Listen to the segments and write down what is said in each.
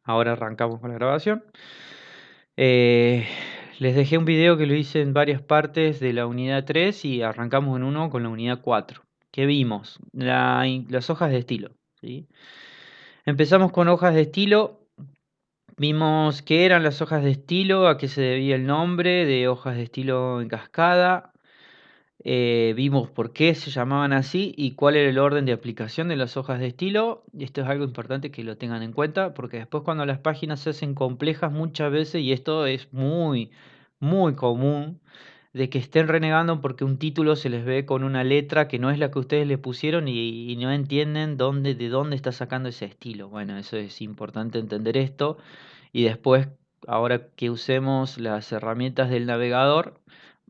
Ahora arrancamos con la grabación. Eh, Les dejé un video que lo hice en varias partes de la unidad 3 y arrancamos en uno con la unidad 4. ¿Qué vimos? Las hojas de estilo, ¿sí? Empezamos con hojas de estilo. Vimos qué eran las hojas de estilo, a qué se debía el nombre de hojas de estilo en cascada. Vimos por qué se llamaban así y cuál era el orden de aplicación de las hojas de estilo. Y esto es algo importante que lo tengan en cuenta, porque después cuando las páginas se hacen complejas muchas veces, y esto es muy, muy común, de que estén renegando porque un título se les ve con una letra que no es la que ustedes le pusieron y no entienden de dónde está sacando ese estilo. Bueno, eso es importante entender esto. Y después, ahora que usemos las herramientas del navegador,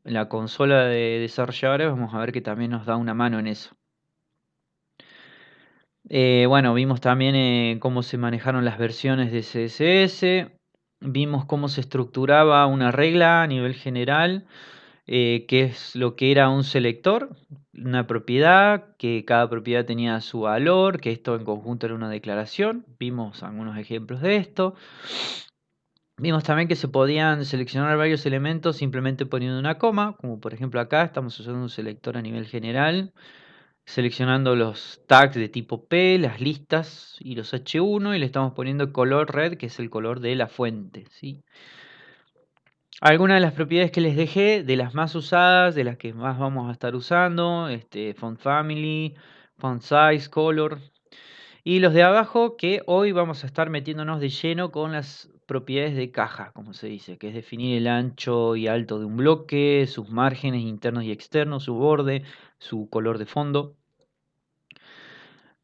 la consola de desarrolladores, vamos a ver que también nos da una mano en eso. Bueno, vimos también cómo se manejaron las versiones de CSS, vimos cómo se estructuraba una regla a nivel general, qué es lo que era un selector, una propiedad, que cada propiedad tenía su valor, que esto en conjunto era una declaración. Vimos algunos ejemplos de esto. Vimos también que se podían seleccionar varios elementos simplemente poniendo una coma, como por ejemplo acá estamos usando un selector a nivel general, seleccionando los tags de tipo P, las listas y los H1 y le estamos poniendo color red, que es el color de la fuente, ¿sí? Algunas de las propiedades que les dejé, de las más usadas, de las que más vamos a estar usando, font family, font size, color. Y los de abajo que hoy vamos a estar metiéndonos de lleno con las propiedades de caja, como se dice, que es definir el ancho y alto de un bloque, sus márgenes internos y externos, su borde, su color de fondo.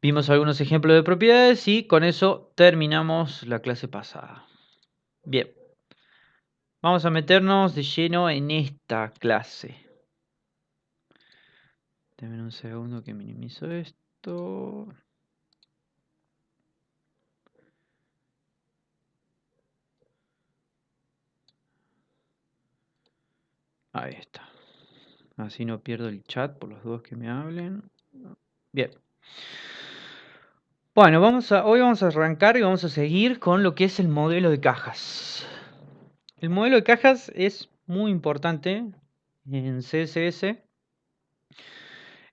Vimos algunos ejemplos de propiedades y con eso terminamos la clase pasada. Bien, vamos a meternos de lleno en esta clase. Denme un segundo que minimizo esto. Ahí está. Así no pierdo el chat por los dos que me hablen. Bien. Bueno, hoy vamos a arrancar y vamos a seguir con lo que es el modelo de cajas. El modelo de cajas es muy importante en CSS.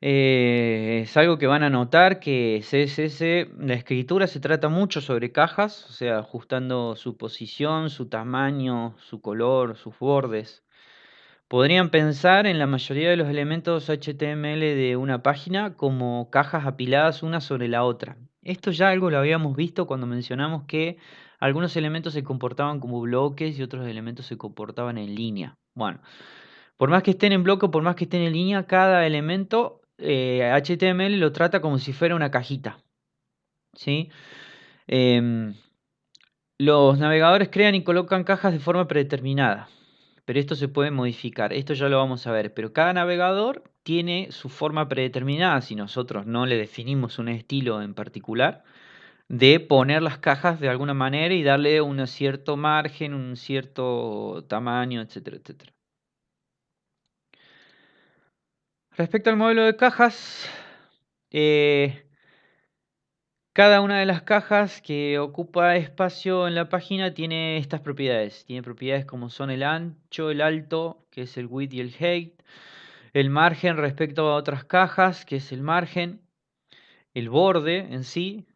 Es algo que van a notar que CSS, la escritura se trata mucho sobre cajas, o sea, ajustando su posición, su tamaño, su color, sus bordes. Podrían pensar en la mayoría de los elementos HTML de una página como cajas apiladas una sobre la otra. Esto ya algo lo habíamos visto cuando mencionamos que algunos elementos se comportaban como bloques y otros elementos se comportaban en línea. Bueno, por más que estén en bloque o por más que estén en línea, cada elemento HTML lo trata como si fuera una cajita, ¿sí? Em, los navegadores crean y colocan cajas de forma predeterminada, pero esto se puede modificar, esto ya lo vamos a ver, pero cada navegador tiene su forma predeterminada, si nosotros no le definimos un estilo en particular, de poner las cajas de alguna manera y darle un cierto margen, un cierto tamaño, etcétera, etcétera. Respecto al modelo de cajas, cada una de las cajas que ocupa espacio en la página tiene estas propiedades. Tiene propiedades como son el ancho, el alto, que es el width y el height, el margen respecto a otras cajas, que es el margen, el borde en sí,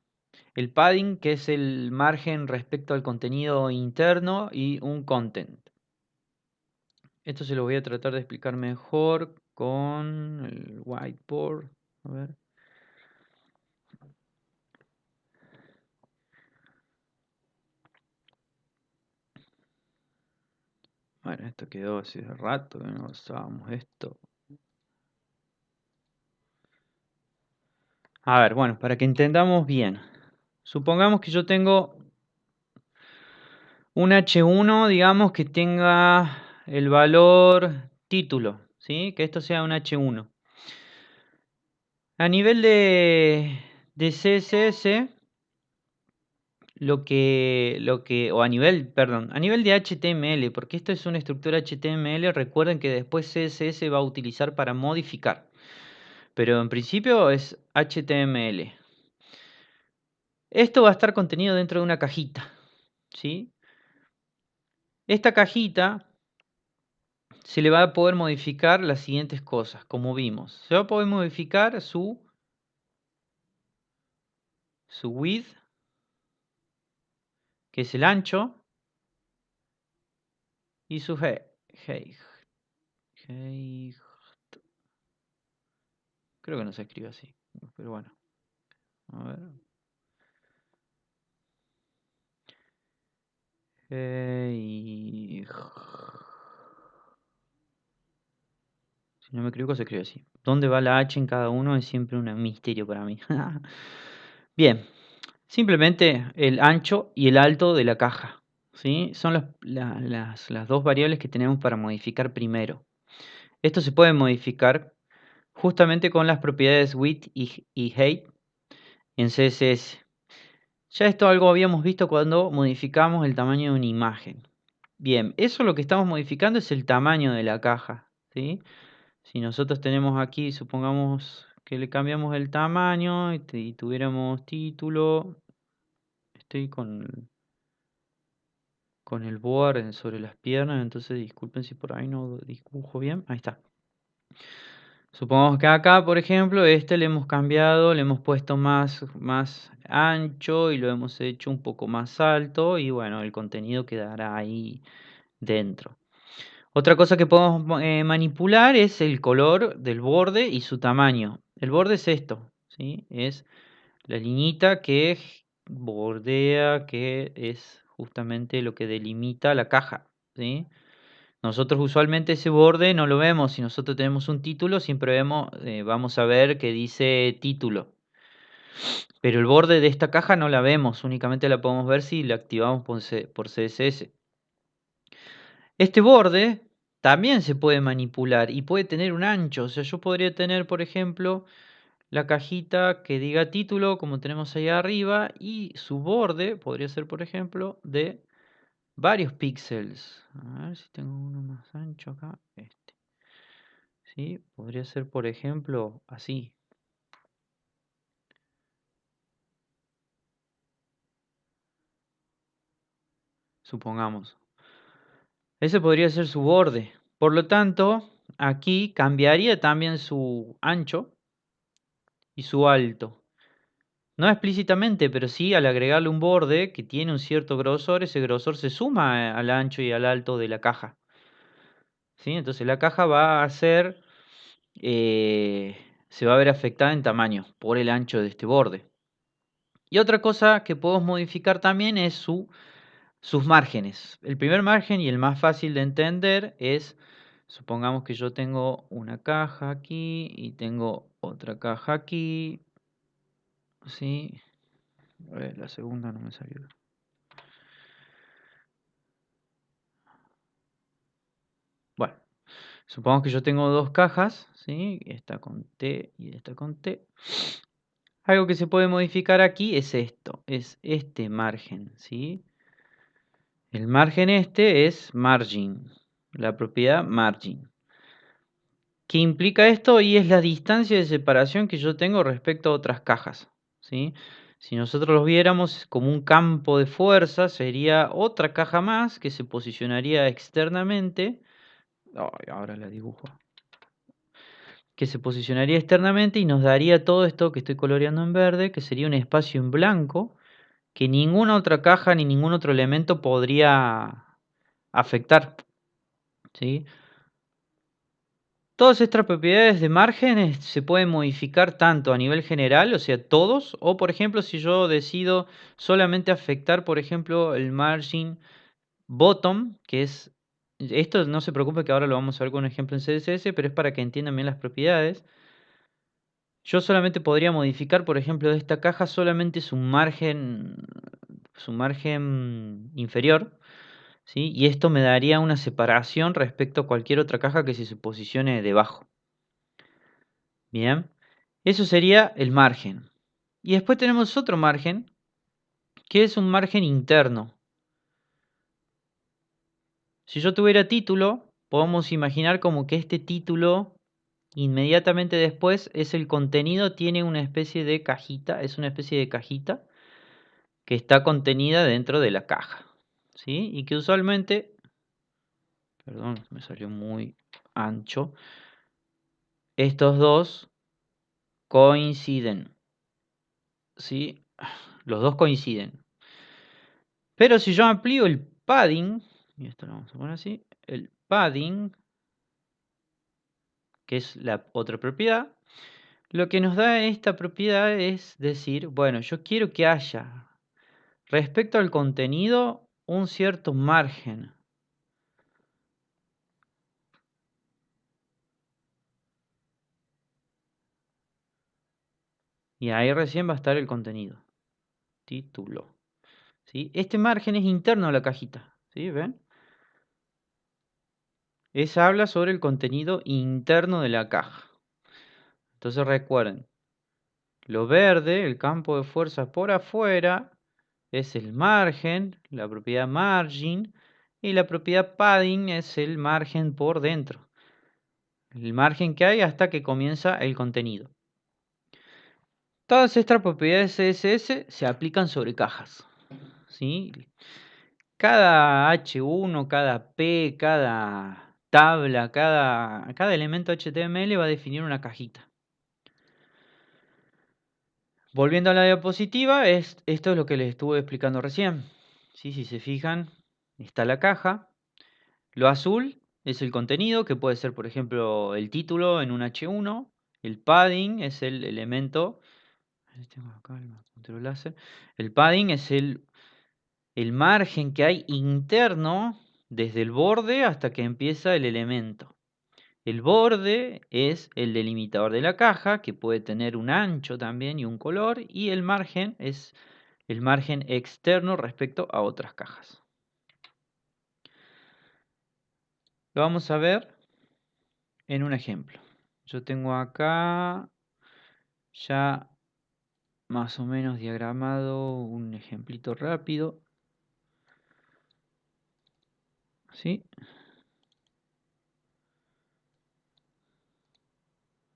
el padding, que es el margen respecto al contenido interno, y un content. Esto se lo voy a tratar de explicar mejor con el whiteboard. A ver. Bueno, esto quedó hace rato que no usábamos esto. A ver, bueno, para que entendamos bien. Supongamos que yo tengo un H1, digamos, que tenga el valor título, ¿sí? Que esto sea un H1. A nivel de CSS, o a nivel de HTML, porque esto es una estructura HTML, recuerden que después CSS va a utilizar para modificar. Pero en principio es HTML. Esto va a estar contenido dentro de una cajita. ¿sí? Esta cajita se le va a poder modificar las siguientes cosas, como vimos. Se va a poder modificar su width, que es el ancho, y su height. Creo que no se escribe así, pero bueno. A ver. Si no me equivoco, se escribe así. ¿Dónde va la H en cada uno? Es siempre un misterio para mí. Bien, simplemente el ancho y el alto de la caja, ¿sí? Son las dos variables que tenemos para modificar primero. Esto se puede modificar justamente con las propiedades width y height en CSS. Ya esto algo habíamos visto cuando modificamos el tamaño de una imagen. Bien, eso lo que estamos modificando es el tamaño de la caja, ¿sí? Si nosotros tenemos aquí, supongamos que le cambiamos el tamaño y tuviéramos título, estoy con el board sobre las piernas, entonces disculpen si por ahí no dibujo bien, ahí está. Supongamos que acá, por ejemplo, le hemos cambiado, le hemos puesto más ancho y lo hemos hecho un poco más alto y bueno, el contenido quedará ahí dentro. Otra cosa que podemos manipular es el color del borde y su tamaño. El borde es esto, ¿sí? Es la liñita que bordea, que es justamente lo que delimita la caja, ¿sí? Nosotros usualmente ese borde no lo vemos. Si nosotros tenemos un título, siempre vamos a ver que dice título. Pero el borde de esta caja no la vemos, únicamente la podemos ver si la activamos por CSS. Este borde también se puede manipular y puede tener un ancho. O sea, yo podría tener, por ejemplo, la cajita que diga título, como tenemos ahí arriba, y su borde podría ser, por ejemplo, de varios píxeles. A ver si tengo uno más ancho acá. ¿Sí? Podría ser, por ejemplo, así. Supongamos. Ese podría ser su borde. Por lo tanto, aquí cambiaría también su ancho y su alto. No explícitamente, pero sí al agregarle un borde que tiene un cierto grosor, ese grosor se suma al ancho y al alto de la caja. ¿Sí? Entonces la caja va a ser, se va a ver afectada en tamaño por el ancho de este borde. Y otra cosa que podemos modificar también es sus márgenes. El primer margen y el más fácil de entender es, supongamos que yo tengo una caja aquí y tengo otra caja aquí. ¿Sí? A ver, la segunda no me salió. Bueno, supongamos que yo tengo dos cajas, ¿sí? Esta con T y esta con T. Algo que se puede modificar aquí es esto, es este margen, ¿sí? El margen este es margin, la propiedad margin. ¿Qué implica esto? Y es la distancia de separación que yo tengo respecto a otras cajas, ¿sí? Si nosotros los viéramos como un campo de fuerza, sería otra caja más que se posicionaría externamente. Ay, ahora la dibujo. Que se posicionaría externamente y nos daría todo esto que estoy coloreando en verde, que sería un espacio en blanco que ninguna otra caja ni ningún otro elemento podría afectar, ¿sí? Todas estas propiedades de márgenes se pueden modificar tanto a nivel general, o sea, todos, o por ejemplo, si yo decido solamente afectar, por ejemplo, el margin bottom, que es, esto no se preocupe que ahora lo vamos a ver con un ejemplo en CSS, pero es para que entiendan bien las propiedades. Yo solamente podría modificar, por ejemplo, de esta caja solamente su margen inferior, ¿sí? Y esto me daría una separación respecto a cualquier otra caja que se posicione debajo. Bien, eso sería el margen. Y después tenemos otro margen, que es un margen interno. Si yo tuviera título, podemos imaginar como que este título inmediatamente después es el contenido, tiene una especie de cajita, es una especie de cajita que está contenida dentro de la caja. ¿sí? Y que usualmente, perdón, me salió muy ancho, estos dos coinciden, ¿sí? Los dos coinciden. Pero si yo amplío el padding, y esto lo vamos a poner así, el padding, que es la otra propiedad, lo que nos da esta propiedad es decir, bueno, yo quiero que haya respecto al contenido un cierto margen. Y ahí recién va a estar el contenido. Título. ¿Sí? Este margen es interno a la cajita. ¿Sí? ¿Ven? Esa habla sobre el contenido interno de la caja. Entonces recuerden, lo verde, el campo de fuerza por afuera, es el margen, la propiedad margin, y la propiedad padding es el margen por dentro. El margen que hay hasta que comienza el contenido. Todas estas propiedades CSS se aplican sobre cajas. ¿Sí? Cada H1, cada P, cada tabla, cada elemento HTML va a definir una cajita. Volviendo a la diapositiva, esto es lo que les estuve explicando recién. ¿Sí? Si se fijan, está la caja. Lo azul es el contenido, que puede ser, por ejemplo, el título en un H1. El padding es el elemento. Tengo acá el puntero láser. El padding es el margen que hay interno desde el borde hasta que empieza el elemento. El borde es el delimitador de la caja, que puede tener un ancho también y un color, y el margen es el margen externo respecto a otras cajas. Lo vamos a ver en un ejemplo. Yo tengo acá ya más o menos diagramado un ejemplito rápido. ¿Sí?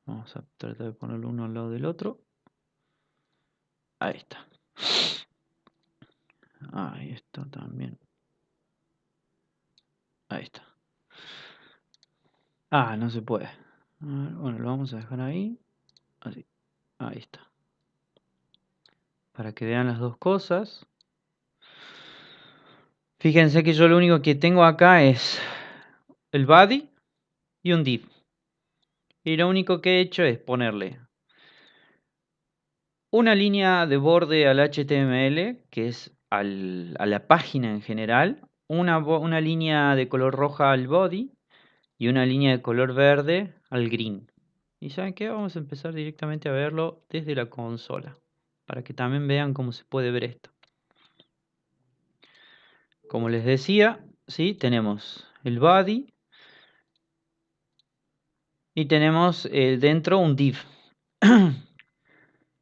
Vamos a tratar de ponerlo uno al lado del otro. Ahí está. Ahí está también. Ahí está. Ah, no se puede. Bueno, lo vamos a dejar ahí. Así. Ahí está. Para que vean las dos cosas. Fíjense que yo lo único que tengo acá es el body y un div. Y lo único que he hecho es ponerle una línea de borde al HTML, que es a la página en general, una línea de color roja al body y una línea de color verde al green. ¿Y saben qué? Vamos a empezar directamente a verlo desde la consola, para que también vean cómo se puede ver esto. Como les decía, ¿sí? Tenemos el body y tenemos dentro un div.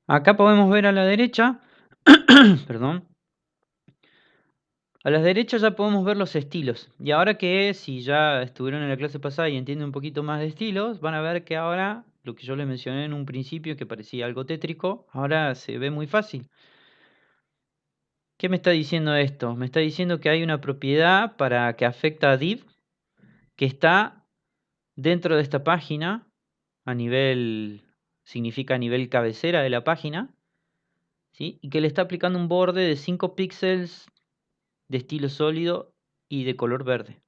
Acá podemos ver a la derecha, perdón, a la derecha ya podemos ver los estilos. Y ahora que si ya estuvieron en la clase pasada y entienden un poquito más de estilos, van a ver que ahora lo que yo les mencioné en un principio que parecía algo tétrico, ahora se ve muy fácil. ¿Qué me está diciendo esto? Me está diciendo que hay una propiedad para que afecta a div que está dentro de esta página a nivel, significa a nivel cabecera de la página, ¿sí? Y que le está aplicando un borde de 5 píxeles de estilo sólido y de color verde.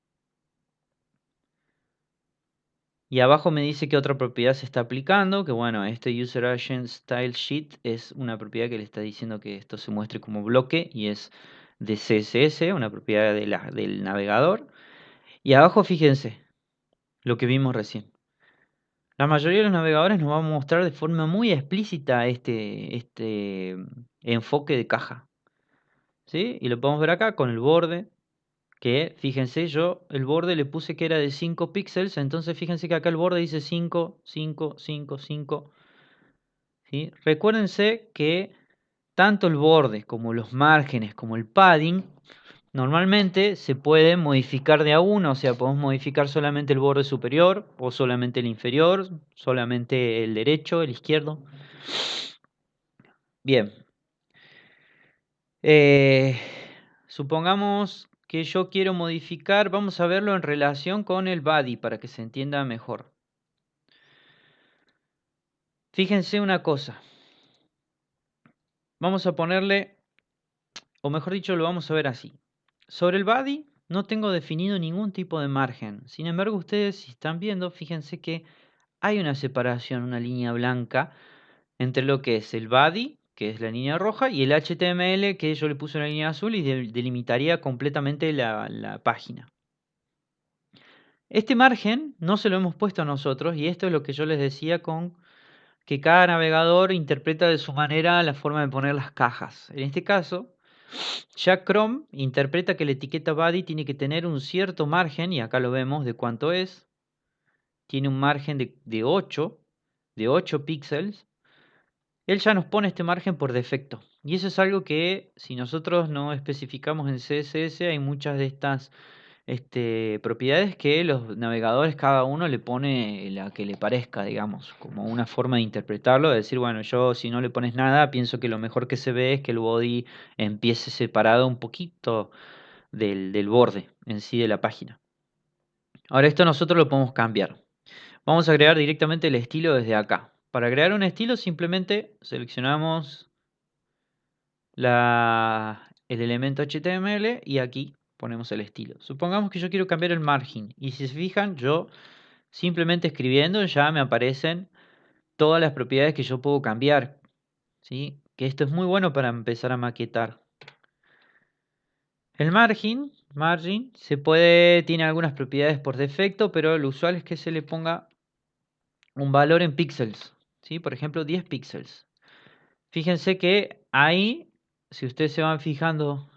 Y abajo me dice que otra propiedad se está aplicando, que bueno, este User Agent Style Sheet es una propiedad que le está diciendo que esto se muestre como bloque y es de CSS, una propiedad del navegador. Y abajo fíjense lo que vimos recién. La mayoría de los navegadores nos va a mostrar de forma muy explícita este enfoque de caja. ¿Sí? Y lo podemos ver acá con el borde, que fíjense, yo el borde le puse que era de 5 píxeles, entonces fíjense que acá el borde dice 5, 5, 5, 5. ¿Sí? Recuérdense que tanto el borde como los márgenes como el padding normalmente se puede modificar de a uno, o sea, podemos modificar solamente el borde superior o solamente el inferior, solamente el derecho, el izquierdo. Bien. Supongamos que yo quiero modificar, vamos a verlo en relación con el body para que se entienda mejor. Fíjense una cosa. Vamos a ponerle, o mejor dicho, lo vamos a ver así. Sobre el body no tengo definido ningún tipo de margen. Sin embargo, ustedes si están viendo, fíjense que hay una separación, una línea blanca entre lo que es el body, que es la línea roja, y el HTML, que yo le puse una línea azul y delimitaría completamente la página. Este margen no se lo hemos puesto a nosotros y esto es lo que yo les decía con que cada navegador interpreta de su manera la forma de poner las cajas. En este caso, ya Chrome interpreta que la etiqueta body tiene que tener un cierto margen, y acá lo vemos de cuánto es. Tiene un margen de 8 píxeles. Él ya nos pone este margen por defecto. Y eso es algo que si nosotros no especificamos en CSS, hay muchas de estas propiedades que los navegadores cada uno le pone la que le parezca, digamos, como una forma de interpretarlo, de decir, bueno, yo si no le pones nada, pienso que lo mejor que se ve es que el body empiece separado un poquito del borde en sí de la página. Ahora esto nosotros lo podemos cambiar. Vamos a agregar directamente el estilo desde acá. Para agregar un estilo simplemente seleccionamos el elemento HTML y aquí ponemos el estilo. Supongamos que yo quiero cambiar el margen y si se fijan yo simplemente escribiendo ya me aparecen todas las propiedades que yo puedo cambiar, ¿sí? Que esto es muy bueno para empezar a maquetar. El margin tiene algunas propiedades por defecto, pero lo usual es que se le ponga un valor en píxeles, ¿sí? Por ejemplo 10 píxeles. Fíjense que ahí, si ustedes se van fijando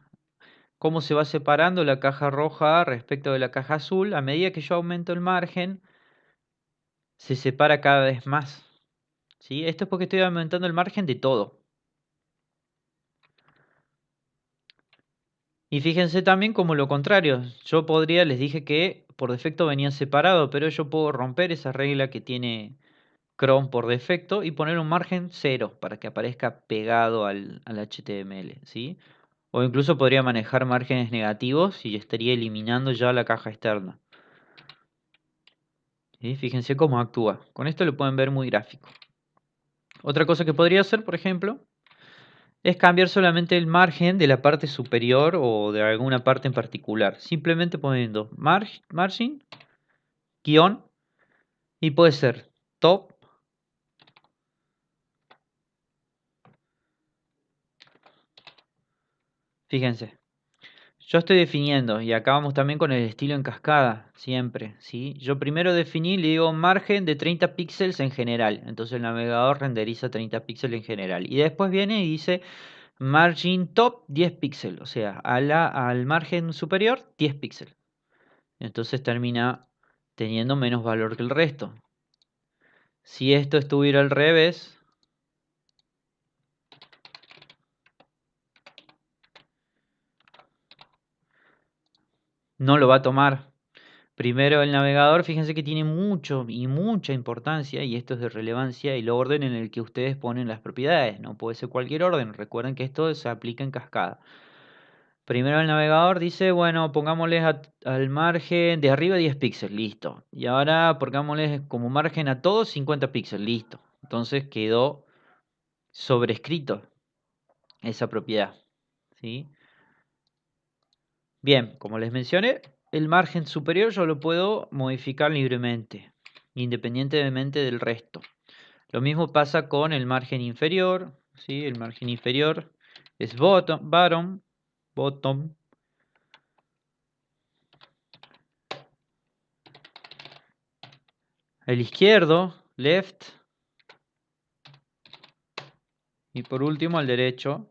cómo se va separando la caja roja respecto de la caja azul, a medida que yo aumento el margen, se separa cada vez más, ¿sí? Esto es porque estoy aumentando el margen de todo. Y fíjense también como lo contrario, yo podría, les dije que por defecto venía separado, pero yo puedo romper esa regla que tiene Chrome por defecto y poner un margen 0 para que aparezca pegado al HTML, ¿sí? O incluso podría manejar márgenes negativos y estaría eliminando ya la caja externa. ¿Sí? Fíjense cómo actúa. Con esto lo pueden ver muy gráfico. Otra cosa que podría hacer, por ejemplo, es cambiar solamente el margen de la parte superior o de alguna parte en particular. Simplemente poniendo margin, guión, y puede ser top, fíjense. Yo estoy definiendo, y acá vamos también con el estilo en cascada, siempre, ¿sí? Yo primero definí, le digo margen de 30 píxeles en general, entonces el navegador renderiza 30 píxeles en general. Y después viene y dice margin top 10 píxeles, o sea, al margen superior 10 píxeles. Entonces termina teniendo menos valor que el resto. Si esto estuviera al revés, no lo va a tomar. Primero el navegador, fíjense que tiene mucho y mucha importancia, y esto es de relevancia, el orden en el que ustedes ponen las propiedades. No puede ser cualquier orden, recuerden que esto se aplica en cascada. Primero el navegador dice, bueno, pongámosle al margen de arriba 10 píxeles, listo. Y ahora pongámosle como margen a todos 50 píxeles, listo. Entonces quedó sobrescrito esa propiedad, ¿sí? Bien, como les mencioné, el margen superior yo lo puedo modificar libremente, independientemente del resto. Lo mismo pasa con el margen inferior, ¿sí? El margen inferior es bottom. El izquierdo, left. Y por último, el derecho,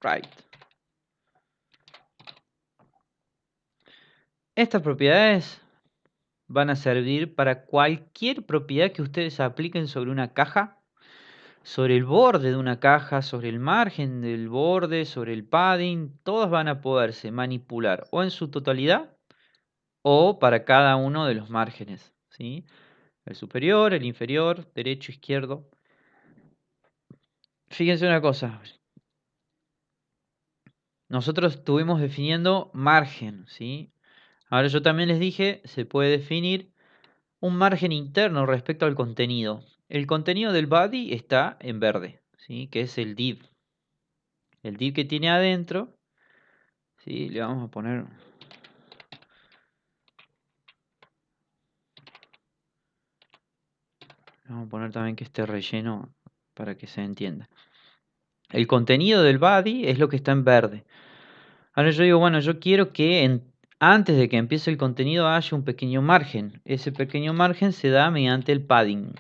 right. Estas propiedades van a servir para cualquier propiedad que ustedes apliquen sobre una caja, sobre el borde de una caja, sobre el margen del borde, sobre el padding. Todas van a poderse manipular o en su totalidad o para cada uno de los márgenes, ¿sí? El superior, el inferior, derecho, izquierdo. Fíjense una cosa. nosotros estuvimos definiendo margen, ¿sí? Ahora yo también les dije, se puede definir un margen interno respecto al contenido. El contenido del body está en verde, ¿sí? Que es el div. El div que tiene adentro, ¿sí? Le vamos a poner... Vamos a poner también que esté relleno para que se entienda. El contenido del body es lo que está en verde. Ahora yo digo, bueno, yo quiero que antes de que empiece el contenido haya un pequeño margen. Ese pequeño margen se da mediante el padding.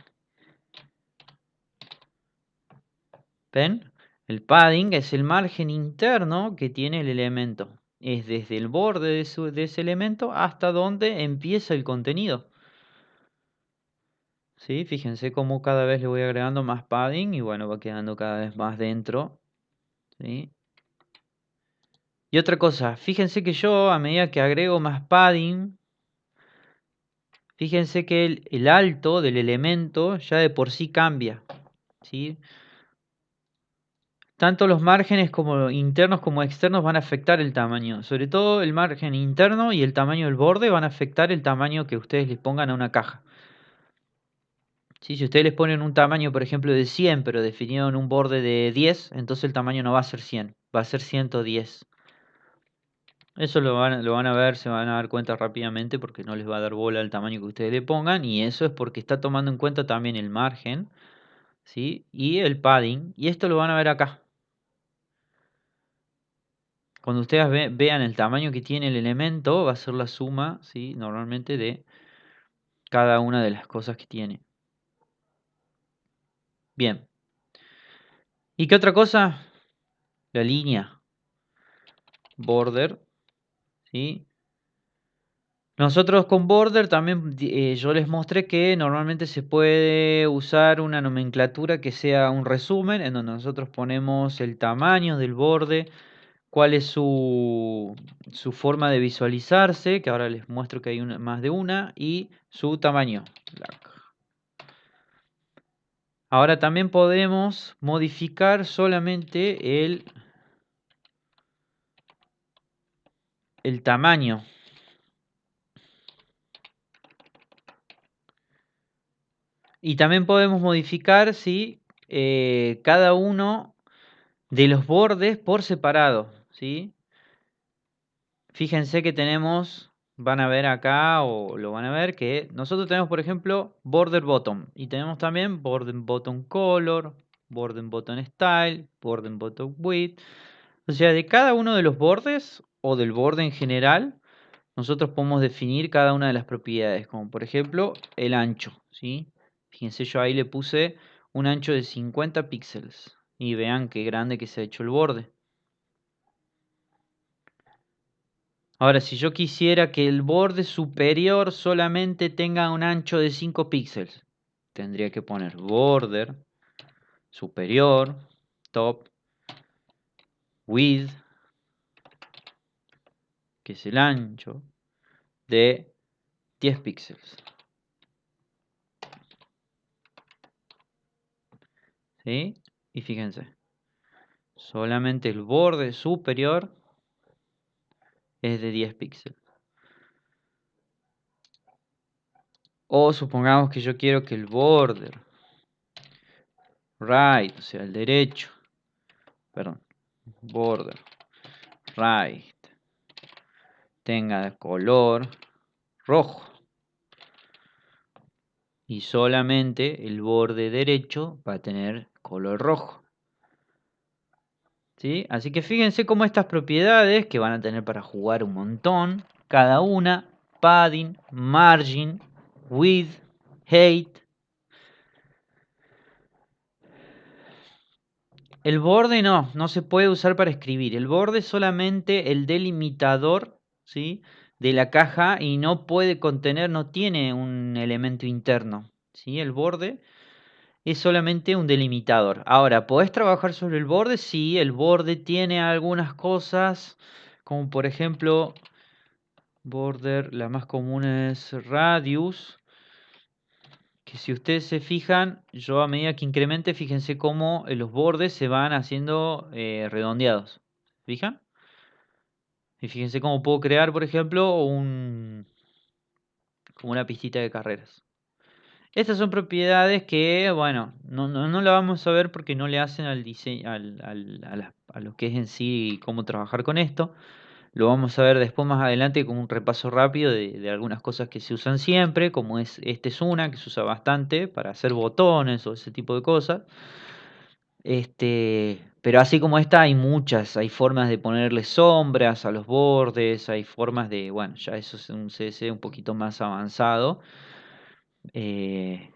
¿Ven? El padding es el margen interno que tiene el elemento. Es desde el borde de ese elemento hasta donde empieza el contenido. ¿Sí? Fíjense cómo cada vez le voy agregando más padding y bueno, va quedando cada vez más dentro. ¿Sí? Y otra cosa, fíjense que yo a medida que agrego más padding, fíjense que el alto del elemento ya de por sí cambia. ¿Sí? Tanto los márgenes como internos como externos van a afectar el tamaño. Sobre todo el margen interno y el tamaño del borde van a afectar el tamaño que ustedes les pongan a una caja. ¿Sí? Si ustedes les ponen un tamaño, por ejemplo, de 100, pero definieron un borde de 10, entonces el tamaño no va a ser 100, va a ser 110. Eso lo van a ver, se van a dar cuenta rápidamente porque no les va a dar bola al tamaño que ustedes le pongan. Y eso es porque está tomando en cuenta también el margen, ¿sí? Y el padding. Y esto lo van a ver acá. Cuando ustedes vean el tamaño que tiene el elemento, va a ser la suma, ¿sí? Normalmente de cada una de las cosas que tiene. Bien. ¿Y qué otra cosa? La línea. Border, ¿sí? Nosotros con border también yo les mostré que normalmente se puede usar una nomenclatura que sea un resumen en donde nosotros ponemos el tamaño del borde, cuál es su forma de visualizarse, que ahora les muestro que hay más de una, y su tamaño. Ahora también podemos modificar solamente el tamaño. Y también podemos modificar si cada uno de los bordes por separado, ¿sí? Fíjense que tenemos, van a ver acá o lo van a ver, que nosotros tenemos, por ejemplo, border bottom. Y tenemos también border bottom color, border bottom style, border bottom width. O sea, de cada uno de los bordes o del borde en general, nosotros podemos definir cada una de las propiedades, como por ejemplo el ancho, ¿sí? Fíjense, yo ahí le puse un ancho de 50 píxeles y vean qué grande que se ha hecho el borde. Ahora, si yo quisiera que el borde superior solamente tenga un ancho de 5 píxeles, tendría que poner border superior, top, width, que es el ancho, de 10 píxeles. ¿Sí? Y fíjense, solamente el borde superior es de 10 píxeles. O supongamos que yo quiero que el border right, o sea, el derecho, perdón, border right, tenga color rojo. Y solamente el borde derecho va a tener color rojo. ¿Sí? Así que fíjense cómo estas propiedades que van a tener para jugar un montón, cada una, padding, margin, width, height. El borde no se puede usar para escribir. El borde es solamente el delimitador, ¿sí? De la caja y no puede contener, no tiene un elemento interno. ¿Sí? El borde es solamente un delimitador. Ahora, ¿podés trabajar sobre el borde? Sí, el borde tiene algunas cosas, como por ejemplo, border, la más común es radius, que si ustedes se fijan, yo a medida que incremente, fíjense cómo los bordes se van haciendo redondeados. ¿Fijan? Y fíjense cómo puedo crear, por ejemplo, como una pistita de carreras. Estas son propiedades que, bueno, no la vamos a ver porque no le hacen al diseño, a lo que es en sí cómo trabajar con esto. Lo vamos a ver después más adelante con un repaso rápido de algunas cosas que se usan siempre, como es una que se usa bastante para hacer botones o ese tipo de cosas. Pero así como esta hay muchas, hay formas de ponerle sombras a los bordes, hay formas de, bueno, ya eso es un CSS un poquito más avanzado. eh,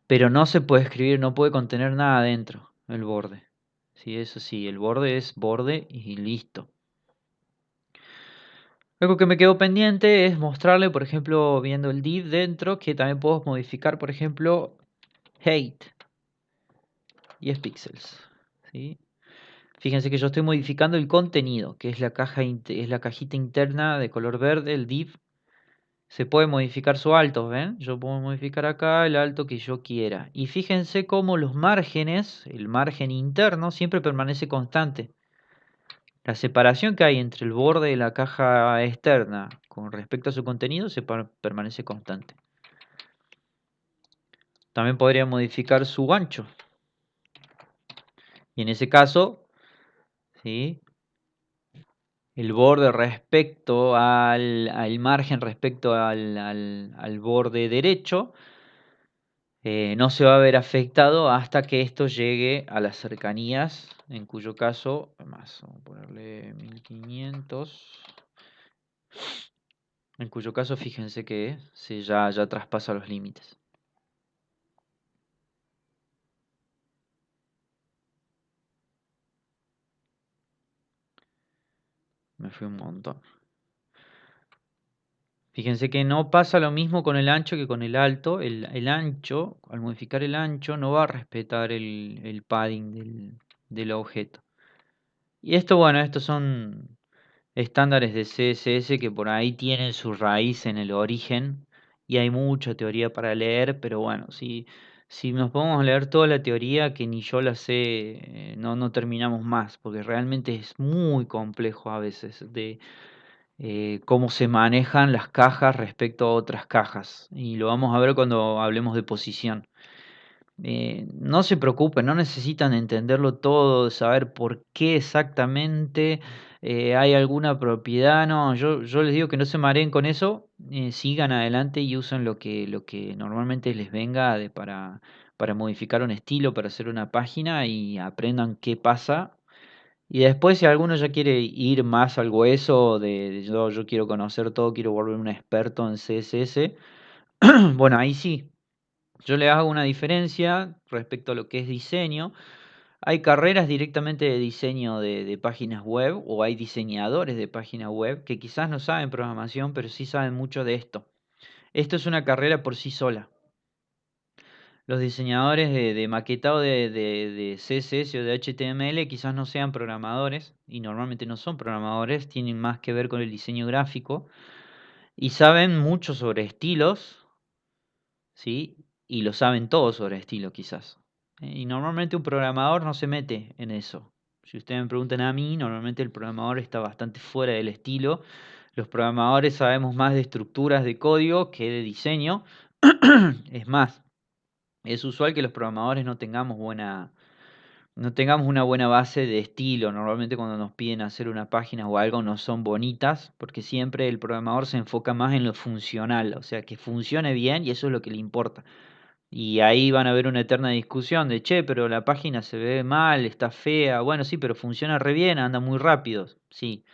pero no se puede escribir, no puede contener nada dentro el borde. Sí, eso sí, el borde es borde y listo. Algo que me quedó pendiente es mostrarle, por ejemplo, viendo el div dentro, que también puedo modificar, por ejemplo, height y es pixels. ¿Sí? Fíjense que yo estoy modificando el contenido, que es es la cajita interna de color verde, el div. Se puede modificar su alto, ¿ven? Yo puedo modificar acá el alto que yo quiera. Y fíjense cómo los márgenes, el margen interno, siempre permanece constante. La separación que hay entre el borde de la caja externa con respecto a su contenido permanece constante. También podría modificar su ancho. Y en ese caso, ¿sí? El borde respecto al margen, respecto al borde derecho, no se va a ver afectado hasta que esto llegue a las cercanías, en cuyo caso, más, vamos a ponerle 1500, en cuyo caso fíjense que ya traspasa los límites. Me fui un montón. Fíjense que no pasa lo mismo con el ancho que con el alto. El ancho, al modificar el ancho, no va a respetar el padding del objeto. Y esto, bueno, estos son estándares de CSS que por ahí tienen su raíz en el origen y hay mucha teoría para leer, pero bueno, si nos podemos leer toda la teoría que ni yo la sé, no terminamos más, porque realmente es muy complejo a veces de cómo se manejan las cajas respecto a otras cajas. Y lo vamos a ver cuando hablemos de posición. No se preocupen, no necesitan entenderlo todo, saber por qué exactamente hay alguna propiedad. No, yo les digo que no se mareen con eso, sigan adelante y usen lo que normalmente les venga para modificar un estilo, para hacer una página y aprendan qué pasa. Y después, si alguno ya quiere ir más al hueso de yo quiero conocer todo, quiero volver un experto en CSS, bueno, ahí sí. Yo le hago una diferencia respecto a lo que es diseño. Hay carreras directamente de diseño de páginas web o hay diseñadores de páginas web que quizás no saben programación, pero sí saben mucho de esto. Esto es una carrera por sí sola. Los diseñadores de maquetado de CSS o de HTML quizás no sean programadores y normalmente no son programadores, tienen más que ver con el diseño gráfico y saben mucho sobre estilos, ¿sí? Y lo saben todo sobre estilo quizás. Y normalmente un programador no se mete en eso. Si ustedes me preguntan a mí, normalmente el programador está bastante fuera del estilo. Los programadores sabemos más de estructuras de código que de diseño. Es más, es usual que los programadores no tengamos una buena base de estilo. Normalmente cuando nos piden hacer una página o algo no son bonitas, porque siempre el programador se enfoca más en lo funcional, o sea, que funcione bien y eso es lo que le importa. Y ahí van a haber una eterna discusión de, che, pero la página se ve mal, está fea. Bueno, sí, pero funciona re bien, anda muy rápido. Sí.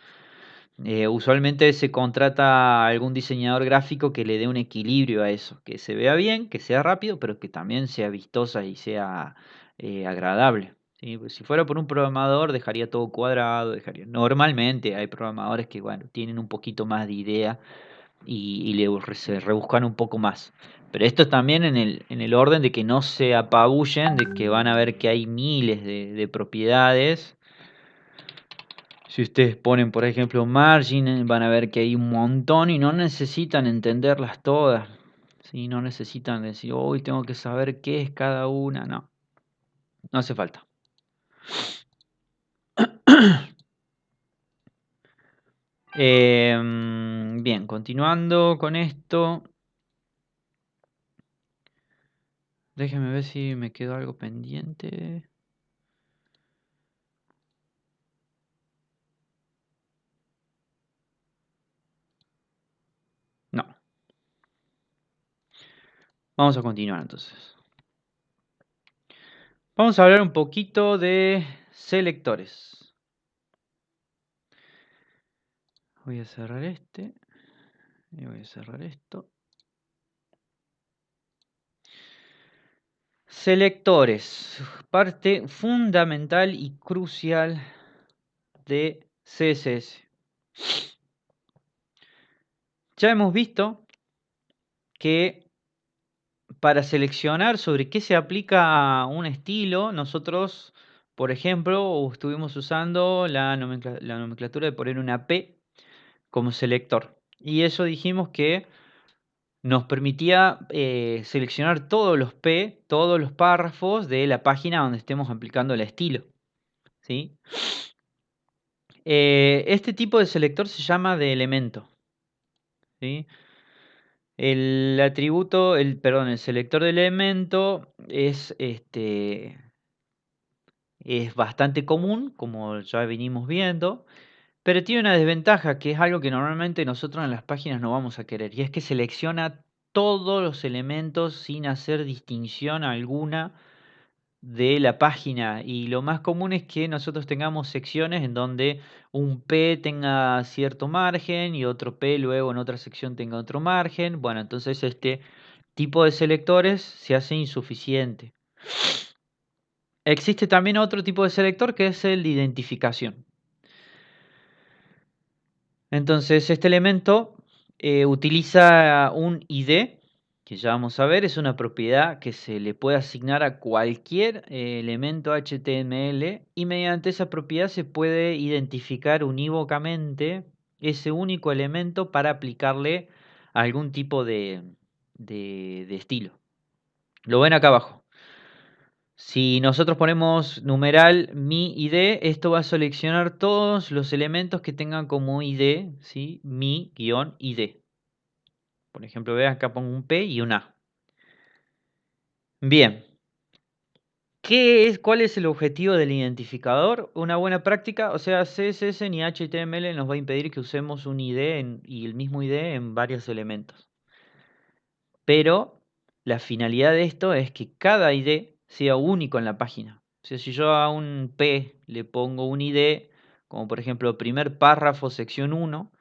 Usualmente se contrata a algún diseñador gráfico que le dé un equilibrio a eso, que se vea bien, que sea rápido, pero que también sea vistosa y sea agradable. ¿Sí? Pues si fuera por un programador, dejaría todo cuadrado, dejaría. Normalmente hay programadores que, bueno, tienen un poquito más de idea se rebuscan un poco más. Pero esto también en el orden de que no se apabullen, de que van a ver que hay miles de propiedades. Si ustedes ponen, por ejemplo, margin, van a ver que hay un montón y no necesitan entenderlas todas. ¿Sí? No necesitan decir, hoy tengo que saber qué es cada una. No, no hace falta. Bien, continuando con esto. Déjenme ver si me quedó algo pendiente. No. Vamos a continuar entonces. Vamos a hablar un poquito de selectores. Voy a cerrar este. Y voy a cerrar esto. Selectores. Parte fundamental y crucial de CSS. Ya hemos visto que para seleccionar sobre qué se aplica un estilo, nosotros, por ejemplo, estuvimos usando la nomenclatura de poner una P como selector. Y eso dijimos que nos permitía seleccionar todos los P, todos los párrafos de la página donde estemos aplicando el estilo. ¿Sí? Este tipo de selector se llama de elemento. ¿Sí? El atributo, el selector de elemento es bastante común, como ya venimos viendo, pero tiene una desventaja que es algo que normalmente nosotros en las páginas no vamos a querer, y es que selecciona todos los elementos sin hacer distinción alguna de la página. Y lo más común es que nosotros tengamos secciones en donde un P tenga cierto margen y otro P luego en otra sección tenga otro margen. Bueno, entonces este tipo de selectores se hace insuficiente. Existe también otro tipo de selector que es el de identificación. Entonces este elemento utiliza un ID, que ya vamos a ver, es una propiedad que se le puede asignar a cualquier elemento HTML, y mediante esa propiedad se puede identificar unívocamente ese único elemento para aplicarle algún tipo de estilo. Lo ven acá abajo. Si nosotros ponemos numeral mi ID, esto va a seleccionar todos los elementos que tengan como ID, ¿sí? Mi-ID. Por ejemplo, vean acá pongo un P y un A. Bien. ¿Cuál es el objetivo del identificador? Una buena práctica, o sea, CSS ni HTML nos va a impedir que usemos un ID y el mismo ID en varios elementos. Pero la finalidad de esto es que cada ID sea único en la página. O sea, si yo a un P le pongo un ID, como por ejemplo primer párrafo sección 1,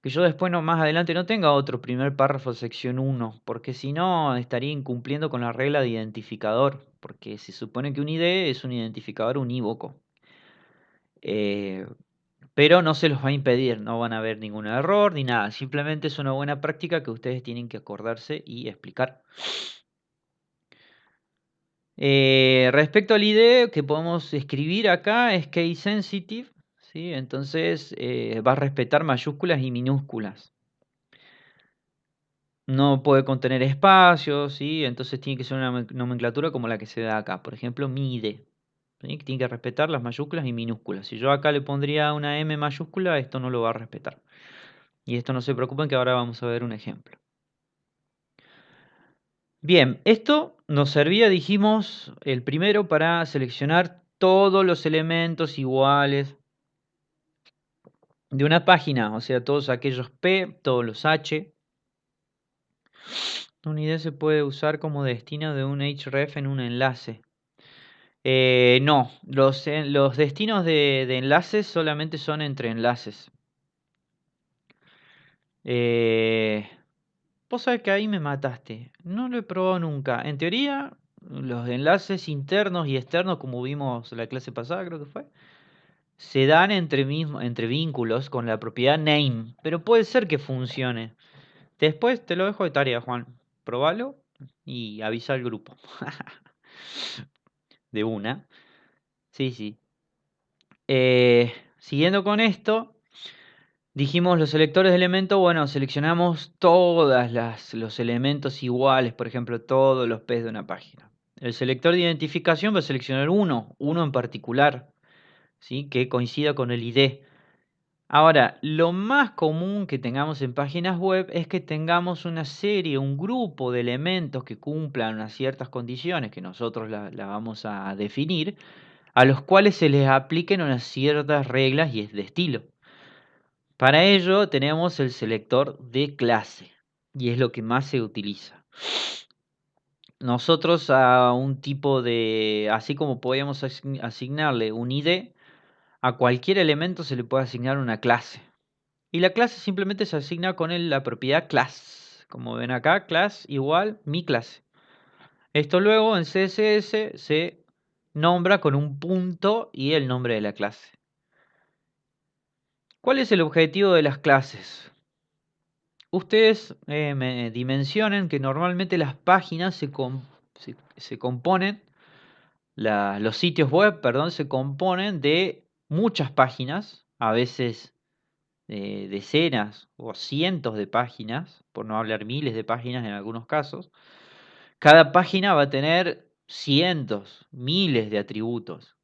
que yo después más adelante no tenga otro primer párrafo sección 1, porque si no estaría incumpliendo con la regla de identificador, porque se supone que un ID es un identificador unívoco. Pero no se los va a impedir, no van a haber ningún error ni nada, simplemente es una buena práctica que ustedes tienen que acordarse y explicar. Respecto al IDE que podemos escribir acá es case sensitive, ¿sí? Entonces va a respetar mayúsculas y minúsculas. No puede contener espacios, ¿sí? Entonces tiene que ser una nomenclatura como la que se da acá. Por ejemplo, mi ID, ¿sí? Tiene que respetar las mayúsculas y minúsculas. Si yo acá le pondría una M mayúscula, esto no lo va a respetar. Y esto no se preocupen que ahora vamos a ver un ejemplo. Bien, esto nos servía, dijimos, el primero para seleccionar todos los elementos iguales de una página, o sea, todos aquellos P, todos los H. Una unidad se puede usar como destino de un href en un enlace. No, los destinos de enlaces solamente son entre enlaces. Vos sabés que ahí me mataste. No lo he probado nunca. En teoría, los enlaces internos y externos, como vimos la clase pasada, creo que fue, se dan entre vínculos con la propiedad name. Pero puede ser que funcione. Después te lo dejo de tarea, Juan. Probalo y avisa al grupo. De una. Sí, sí. Siguiendo con esto. Dijimos los selectores de elementos, bueno, seleccionamos los elementos iguales, por ejemplo, todos los P's de una página. El selector de identificación va a seleccionar uno en particular, ¿sí? Que coincida con el ID. Ahora, lo más común que tengamos en páginas web es que tengamos una serie, un grupo de elementos que cumplan unas ciertas condiciones que nosotros la vamos a definir, a los cuales se les apliquen unas ciertas reglas y es de estilo. Para ello tenemos el selector de clase y es lo que más se utiliza. Nosotros a un tipo de, así como podíamos asignarle un ID, a cualquier elemento se le puede asignar una clase. Y la clase simplemente se asigna con la propiedad class. Como ven acá, class igual mi clase. Esto luego en CSS se nombra con un punto y el nombre de la clase. ¿Cuál es el objetivo de las clases? Ustedes me dimensionen que normalmente las páginas se componen, los sitios web, perdón, se componen de muchas páginas, a veces decenas o cientos de páginas, por no hablar miles de páginas en algunos casos. Cada página va a tener cientos, miles de atributos.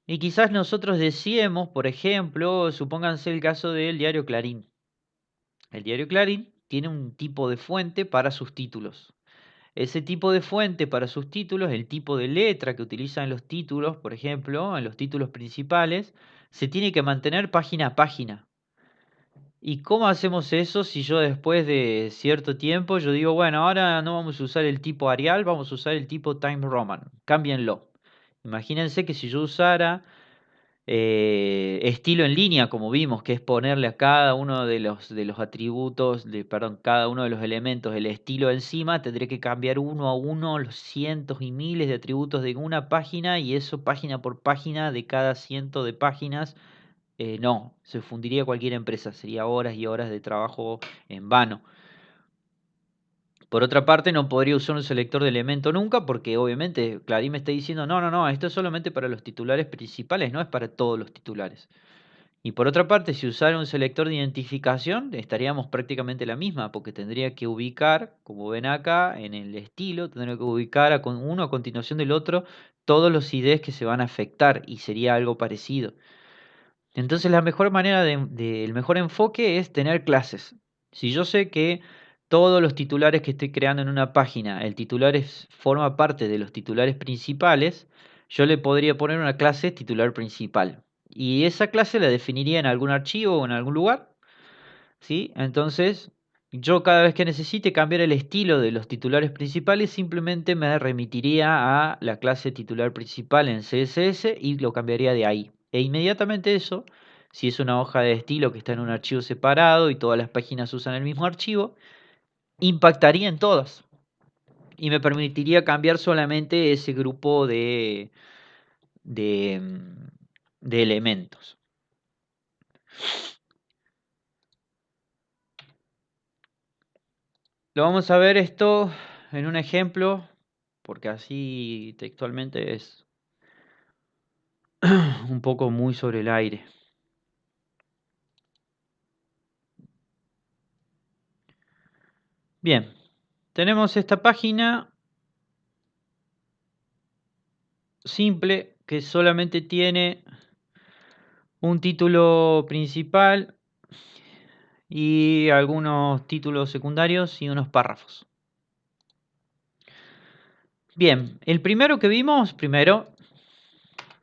Y quizás nosotros decíamos, por ejemplo, supónganse el caso del diario Clarín. El diario Clarín tiene un tipo de fuente para sus títulos. Ese tipo de fuente para sus títulos, el tipo de letra que utilizan los títulos, por ejemplo, en los títulos principales, se tiene que mantener página a página. ¿Y cómo hacemos eso si yo después de cierto tiempo yo digo, bueno, ahora no vamos a usar el tipo Arial, vamos a usar el tipo Times Roman, cámbienlo? Imagínense que si yo usara estilo en línea, como vimos, que es ponerle a cada uno de los atributos, perdón, cada uno de los elementos, el estilo encima, tendré que cambiar uno a uno los cientos y miles de atributos de una página y eso página por página de cada ciento de páginas. No, se fundiría cualquier empresa, sería horas y horas de trabajo en vano. Por otra parte, no podría usar un selector de elemento nunca porque obviamente Clarín me está diciendo, no, no, no, esto es solamente para los titulares principales, no es para todos los titulares. Y por otra parte, si usara un selector de identificación, estaríamos prácticamente la misma, porque tendría que ubicar, como ven acá, en el estilo, tendría que ubicar uno a continuación del otro todos los IDs que se van a afectar y sería algo parecido. Entonces la mejor manera el mejor enfoque es tener clases. Si yo sé que todos los titulares que estoy creando en una página, el titular forma parte de los titulares principales, yo le podría poner una clase titular principal. Y esa clase la definiría en algún archivo o en algún lugar, ¿sí? Entonces, yo cada vez que necesite cambiar el estilo de los titulares principales, simplemente me remitiría a la clase titular principal en CSS y lo cambiaría de ahí. E inmediatamente eso, si es una hoja de estilo que está en un archivo separado y todas las páginas usan el mismo archivo, impactaría en todas. Y me permitiría cambiar solamente ese grupo de, mm, de elementos. Lo vamos a ver esto en un ejemplo, porque así textualmente es un poco muy sobre el aire. Bien, tenemos esta página simple que solamente tiene un título principal y algunos títulos secundarios y unos párrafos. Bien, el primero que vimos,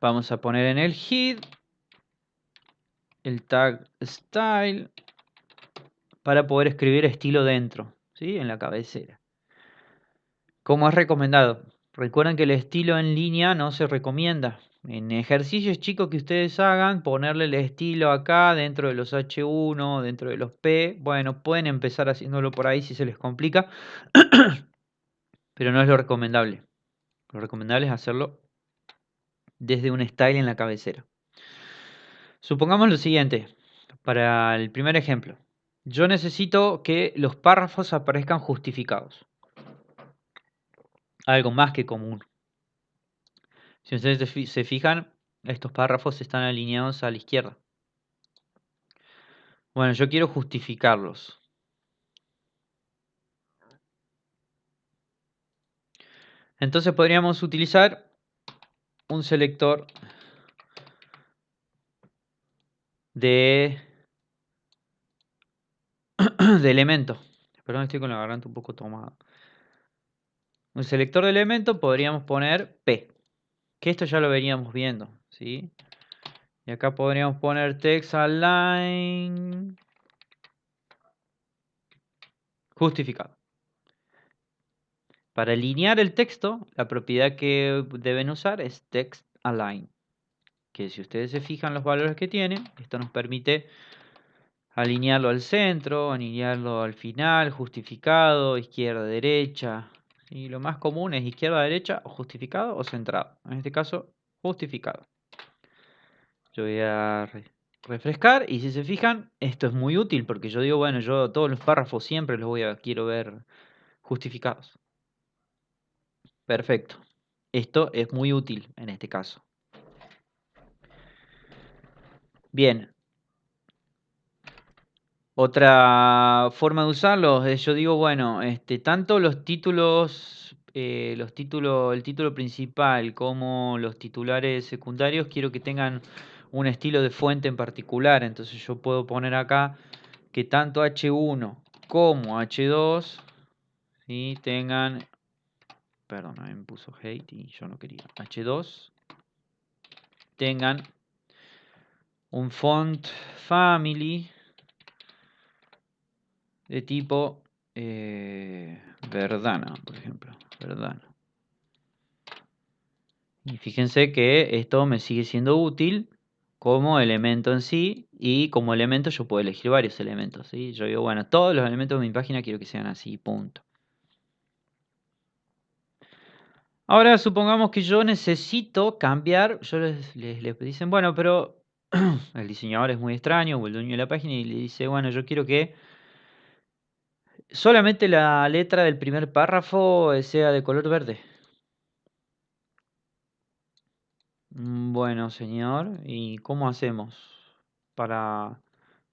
vamos a poner en el head el tag style para poder escribir estilo dentro, ¿sí? En la cabecera. Como es recomendado. Recuerden que el estilo en línea no se recomienda. En ejercicios chicos que ustedes hagan, ponerle el estilo acá dentro de los H1, dentro de los P. Bueno, pueden empezar haciéndolo por ahí si se les complica, pero no es lo recomendable. Lo recomendable es hacerlo desde un style en la cabecera. Supongamos lo siguiente, para el primer ejemplo. Yo necesito que los párrafos aparezcan justificados. Algo más que común. Si ustedes se fijan, estos párrafos están alineados a la izquierda. Bueno, yo quiero justificarlos. Entonces podríamos utilizar un selector de elemento. Perdón, estoy con la garganta un poco tomada. Un selector de elemento podríamos poner P, que esto ya lo veníamos viendo, ¿sí? Y acá podríamos poner text align justificado. Para alinear el texto, la propiedad que deben usar es text align, que si ustedes se fijan los valores que tiene, esto nos permite alinearlo al centro, alinearlo al final, justificado, izquierda, derecha. Y lo más común es izquierda, derecha, o justificado o centrado. En este caso, justificado. Yo voy a refrescar y si se fijan, esto es muy útil porque yo digo, bueno, yo todos los párrafos siempre los quiero ver justificados. Perfecto. Esto es muy útil en este caso. Bien. Otra forma de usarlos es, yo digo, bueno, tanto los títulos, el título principal como los titulares secundarios, quiero que tengan un estilo de fuente en particular. Entonces yo puedo poner acá que tanto H1 como H2, ¿sí? Tengan, perdón, me puso hate y yo no quería, H2 tengan un font family de tipo Verdana, por ejemplo. Verdana. Y fíjense que esto me sigue siendo útil como elemento en sí, y como elemento yo puedo elegir varios elementos, ¿sí? Yo digo, bueno, todos los elementos de mi página quiero que sean así, punto. Ahora supongamos que yo necesito cambiar, les dicen, bueno, pero el diseñador es muy extraño, o el dueño de la página, y le dice, bueno, yo quiero que solamente la letra del primer párrafo sea de color verde. Bueno, señor, ¿y cómo hacemos para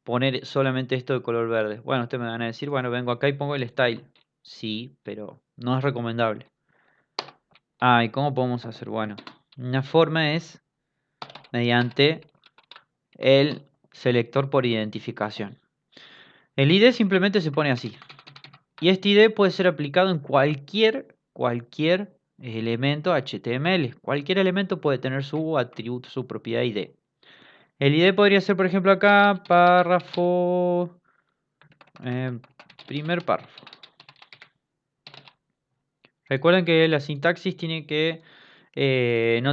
poner solamente esto de color verde? Bueno, ustedes me van a decir, bueno, vengo acá y pongo el style. Sí, pero no es recomendable. Ah, ¿y cómo podemos hacer? Bueno, una forma es mediante el selector por identificación. El ID simplemente se pone así. Y este ID puede ser aplicado en cualquier elemento HTML. Cualquier elemento puede tener su atributo, su propiedad ID. El ID podría ser, por ejemplo, acá, párrafo, primer párrafo. Recuerden que la sintaxis no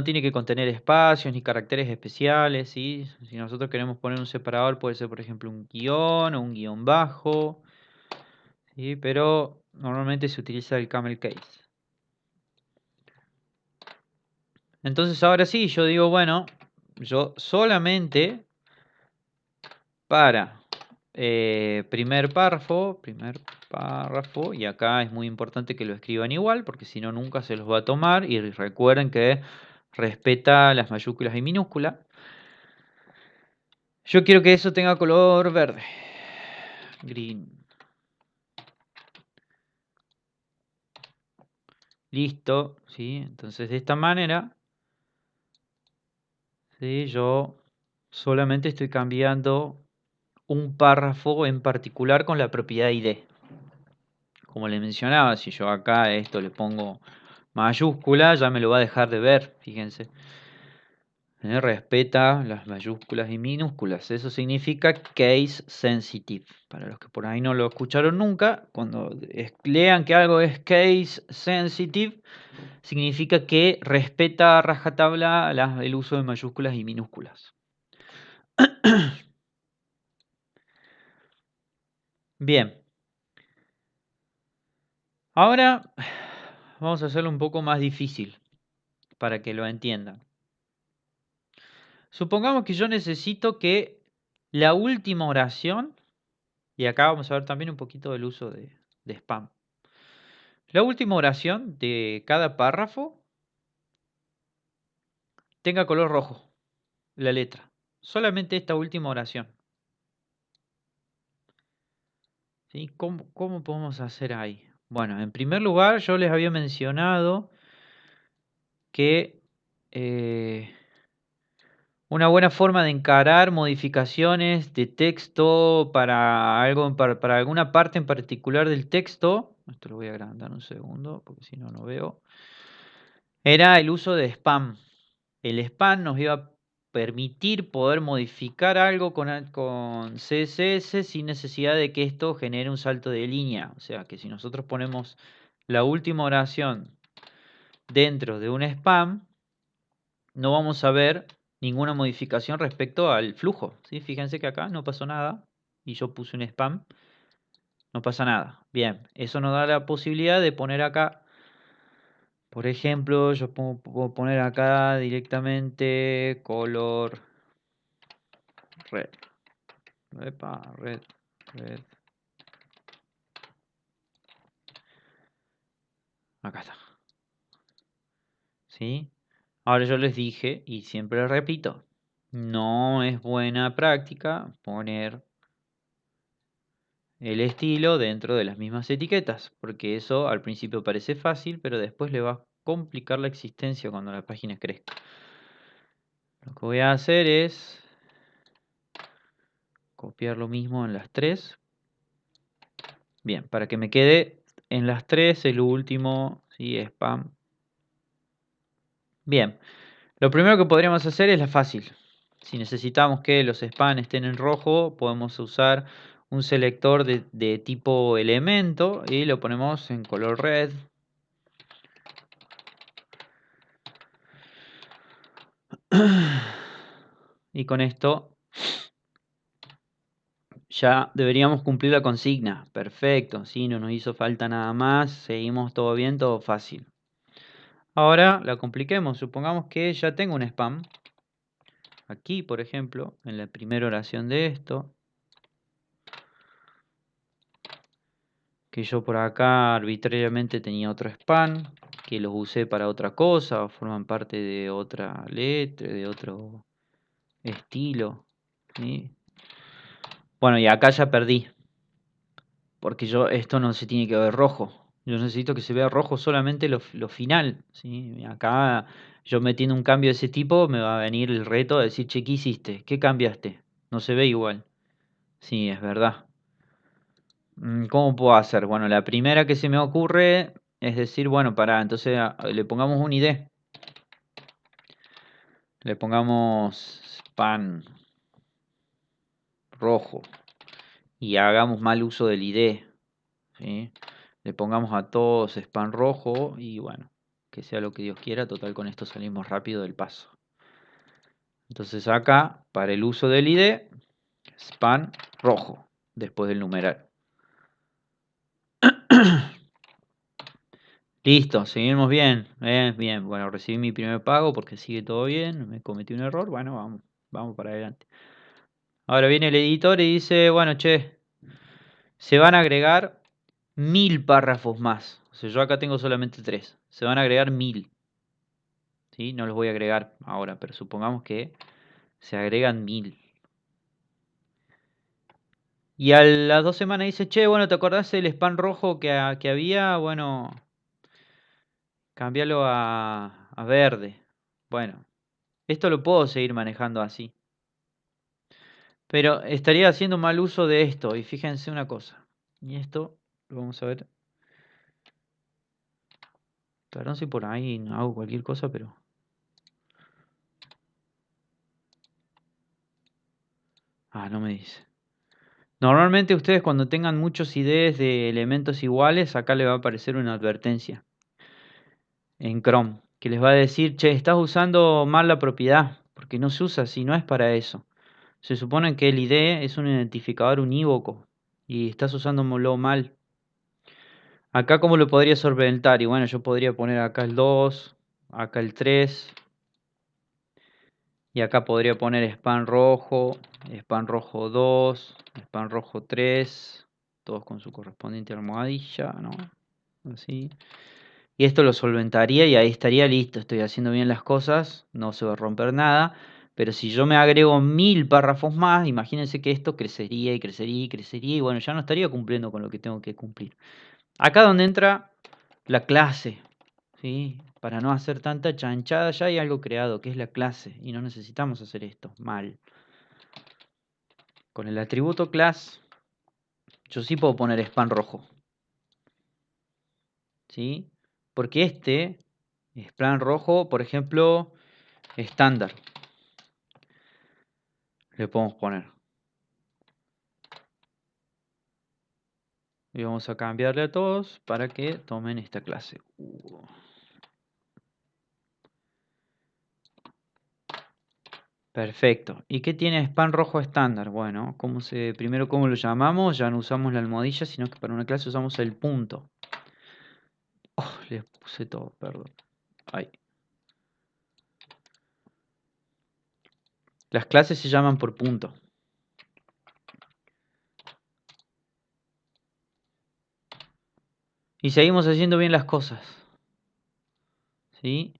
tiene que contener espacios ni caracteres especiales, ¿sí? Si nosotros queremos poner un separador, puede ser, por ejemplo, un guión o un guión bajo, ¿sí? Pero normalmente se utiliza el camel case. Entonces ahora sí, yo digo, bueno, yo solamente para primer párrafo, y acá es muy importante que lo escriban igual, porque si no nunca se los va a tomar, y recuerden que respeta las mayúsculas y minúsculas. Yo quiero que eso tenga color verde. Green. Listo, ¿sí? Entonces de esta manera, ¿sí? Yo solamente estoy cambiando un párrafo en particular con la propiedad ID. Como les mencionaba, si yo acá esto le pongo mayúscula, ya me lo va a dejar de ver, fíjense. Respeta las mayúsculas y minúsculas. Eso significa case sensitive. Para los que por ahí no lo escucharon nunca, cuando lean que algo es case sensitive, significa que respeta a rajatabla el uso de mayúsculas y minúsculas. Bien. Ahora vamos a hacerlo un poco más difícil para que lo entiendan. Supongamos que yo necesito que la última oración, y acá vamos a ver también un poquito del uso de spam. La última oración de cada párrafo tenga color rojo, la letra. Solamente esta última oración. ¿Sí? ¿Cómo podemos hacer ahí? Bueno, en primer lugar yo les había mencionado que Una buena forma de encarar modificaciones de texto para algo, para alguna parte en particular del texto, esto lo voy a agrandar un segundo porque si no, no veo, era el uso de spam. El spam nos iba a permitir poder modificar algo con CSS sin necesidad de que esto genere un salto de línea. O sea que si nosotros ponemos la última oración dentro de un spam, no vamos a ver ninguna modificación respecto al flujo, ¿sí? Fíjense que acá no pasó nada y yo puse un spam, no pasa nada. Bien, eso nos da la posibilidad de poner acá, por ejemplo, yo puedo poner acá directamente color red. Epa, red. Acá está. ¿Sí? Ahora yo les dije, y siempre les repito, no es buena práctica poner el estilo dentro de las mismas etiquetas, porque eso al principio parece fácil, pero después le va a complicar la existencia cuando la página crezca. Lo que voy a hacer es copiar lo mismo en las tres. Bien, para que me quede en las tres el último, ¿sí? Spam. Bien, lo primero que podríamos hacer es la fácil. Si necesitamos que los spam estén en rojo, podemos usar un selector de tipo elemento y lo ponemos en color red. Y con esto ya deberíamos cumplir la consigna. Perfecto, si no nos hizo falta nada más, seguimos todo bien, todo fácil. Ahora la compliquemos, supongamos que ya tengo un spam. Aquí, por ejemplo, en la primera oración de esto. Que yo por acá arbitrariamente tenía otro spam, que los usé para otra cosa, o forman parte de otra letra, de otro estilo. ¿Sí? Bueno, y acá ya perdí. Porque esto no se tiene que ver rojo. Yo necesito que se vea rojo solamente lo final. ¿Sí? Acá yo metiendo un cambio de ese tipo me va a venir el reto de decir, che, ¿qué hiciste? ¿Qué cambiaste? No se ve igual. Sí, es verdad. ¿Cómo puedo hacer? Bueno, la primera que se me ocurre es decir, bueno, entonces le pongamos un ID. Le pongamos spam rojo y hagamos mal uso del ID. ¿Sí? Le pongamos a todos spam rojo y bueno, que sea lo que Dios quiera, total con esto salimos rápido del paso. Entonces acá, para el uso del ID, spam rojo, después del numeral. Listo, seguimos bien, bien. Bueno, recibí mi primer pago porque sigue todo bien, me cometí un error, bueno, vamos para adelante. Ahora viene el editor y dice, bueno, che, se van a agregar 1000 párrafos más. O sea, yo acá tengo solamente 3. Se van a agregar 1000. ¿Sí? No los voy a agregar ahora, pero supongamos que se agregan 1000. Y a las 2 semanas dice, che, bueno, ¿te acordás del spam rojo que había? Bueno, cámbialo a verde. Bueno, esto lo puedo seguir manejando así. Pero estaría haciendo mal uso de esto. Y fíjense una cosa. Y esto lo vamos a ver. Perdón si por ahí no hago cualquier cosa, pero... no me dice. Normalmente ustedes cuando tengan muchos IDs de elementos iguales, acá le va a aparecer una advertencia en Chrome. Que les va a decir, che, estás usando mal la propiedad. Porque no se usa así, no es para eso. Se supone que el ID es un identificador unívoco. Y estás usándolo mal. Acá, ¿cómo lo podría solventar? Y bueno, yo podría poner acá el 2, acá el 3. Y acá podría poner spam rojo 2, spam rojo 3. Todos con su correspondiente almohadilla, ¿no? Así. Y esto lo solventaría y ahí estaría listo. Estoy haciendo bien las cosas, no se va a romper nada. Pero si yo me agrego 1000 párrafos más, imagínense que esto crecería y crecería y crecería. Y bueno, ya no estaría cumpliendo con lo que tengo que cumplir. Acá donde entra la clase, ¿sí? Para no hacer tanta chanchada, ya hay algo creado, que es la clase, y no necesitamos hacer esto, mal. Con el atributo class, yo sí puedo poner span rojo. ¿Sí? Porque este, span rojo, por ejemplo, estándar. Le podemos poner. Y vamos a cambiarle a todos para que tomen esta clase. Perfecto. ¿Y qué tiene span rojo estándar? Bueno, primero cómo lo llamamos, ya no usamos la almohadilla, sino que para una clase usamos el punto. Oh, les puse todo, perdón. Ahí. Las clases se llaman por punto. Y seguimos haciendo bien las cosas. ¿Sí?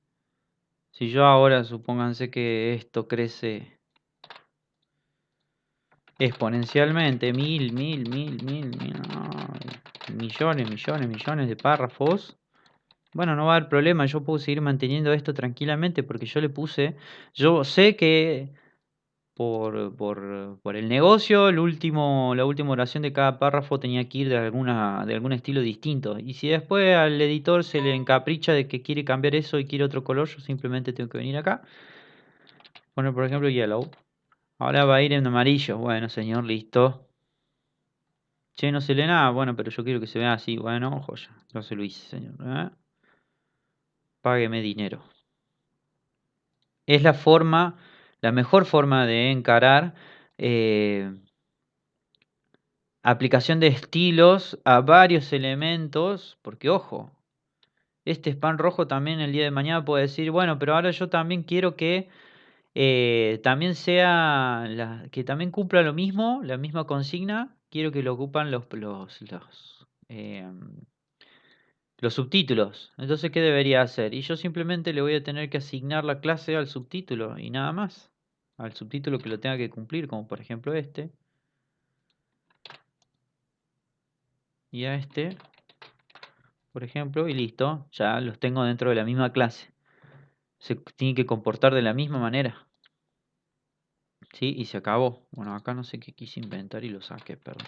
Si yo ahora, supónganse que esto crece exponencialmente, millones de párrafos. Bueno, no va a haber problema, yo puedo seguir manteniendo esto tranquilamente porque yo sé que por el negocio, la última oración de cada párrafo tenía que ir de algún estilo distinto. Y si después al editor se le encapricha de que quiere cambiar eso y quiere otro color, yo simplemente tengo que venir acá, poner por ejemplo yellow. Ahora va a ir en amarillo. Bueno, señor, listo. Che, no se lee nada. Bueno, pero yo quiero que se vea así. Bueno, joya. No se lo hice, señor. Págueme dinero. Es la mejor forma de encarar aplicación de estilos a varios elementos. Porque, ojo, este span rojo también el día de mañana puede decir, bueno, pero ahora yo también quiero que también que también cumpla lo mismo, la misma consigna. Quiero que lo ocupan los subtítulos. Entonces, ¿qué debería hacer? Y yo simplemente le voy a tener que asignar la clase al subtítulo y nada más. Al subtítulo que lo tenga que cumplir, como por ejemplo este. Y a este, por ejemplo, y listo. Ya los tengo dentro de la misma clase. Se tiene que comportar de la misma manera. ¿Sí? Y se acabó. Bueno, acá no sé qué quise inventar y lo saqué, perdón.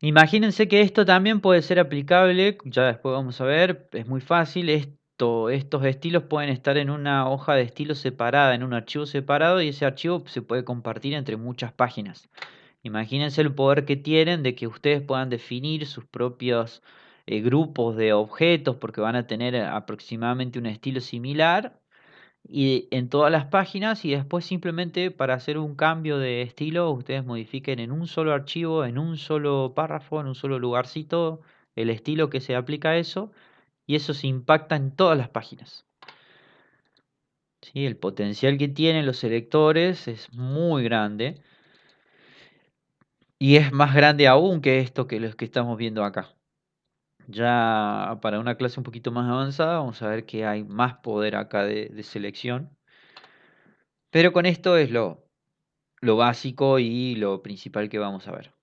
Imagínense que esto también puede ser aplicable, ya después vamos a ver, es muy fácil, estos estilos pueden estar en una hoja de estilos separada, en un archivo separado, y ese archivo se puede compartir entre muchas páginas. Imagínense el poder que tienen de que ustedes puedan definir sus propios grupos de objetos, porque van a tener aproximadamente un estilo similar, y en todas las páginas, y después simplemente para hacer un cambio de estilo ustedes modifiquen en un solo archivo, en un solo párrafo, en un solo lugarcito el estilo que se aplica a eso, y eso se impacta en todas las páginas. ¿Sí? El potencial que tienen los selectores es muy grande, y es más grande aún que esto que los que estamos viendo acá. Ya para una clase un poquito más avanzada vamos a ver que hay más poder acá de selección, pero con esto es lo básico y lo principal que vamos a ver.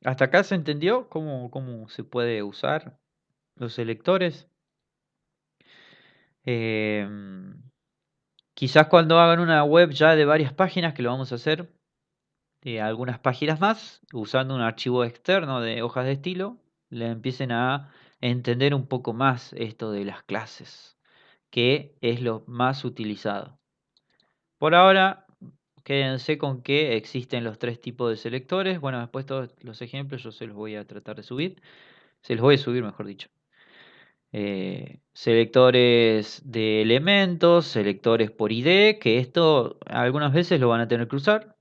¿Hasta acá se entendió cómo se puede usar los selectores? Em, Quizás cuando hagan una web ya de varias páginas, que lo vamos a hacer, algunas páginas más, usando un archivo externo de hojas de estilo, le empiecen a entender un poco más esto de las clases, que es lo más utilizado. Por ahora, quédense con que existen los tres tipos de selectores. Bueno, después todos los ejemplos yo se los voy a tratar de subir. Se los voy a subir, mejor dicho. Selectores de elementos, selectores por ID, que esto algunas veces lo van a tener que usar.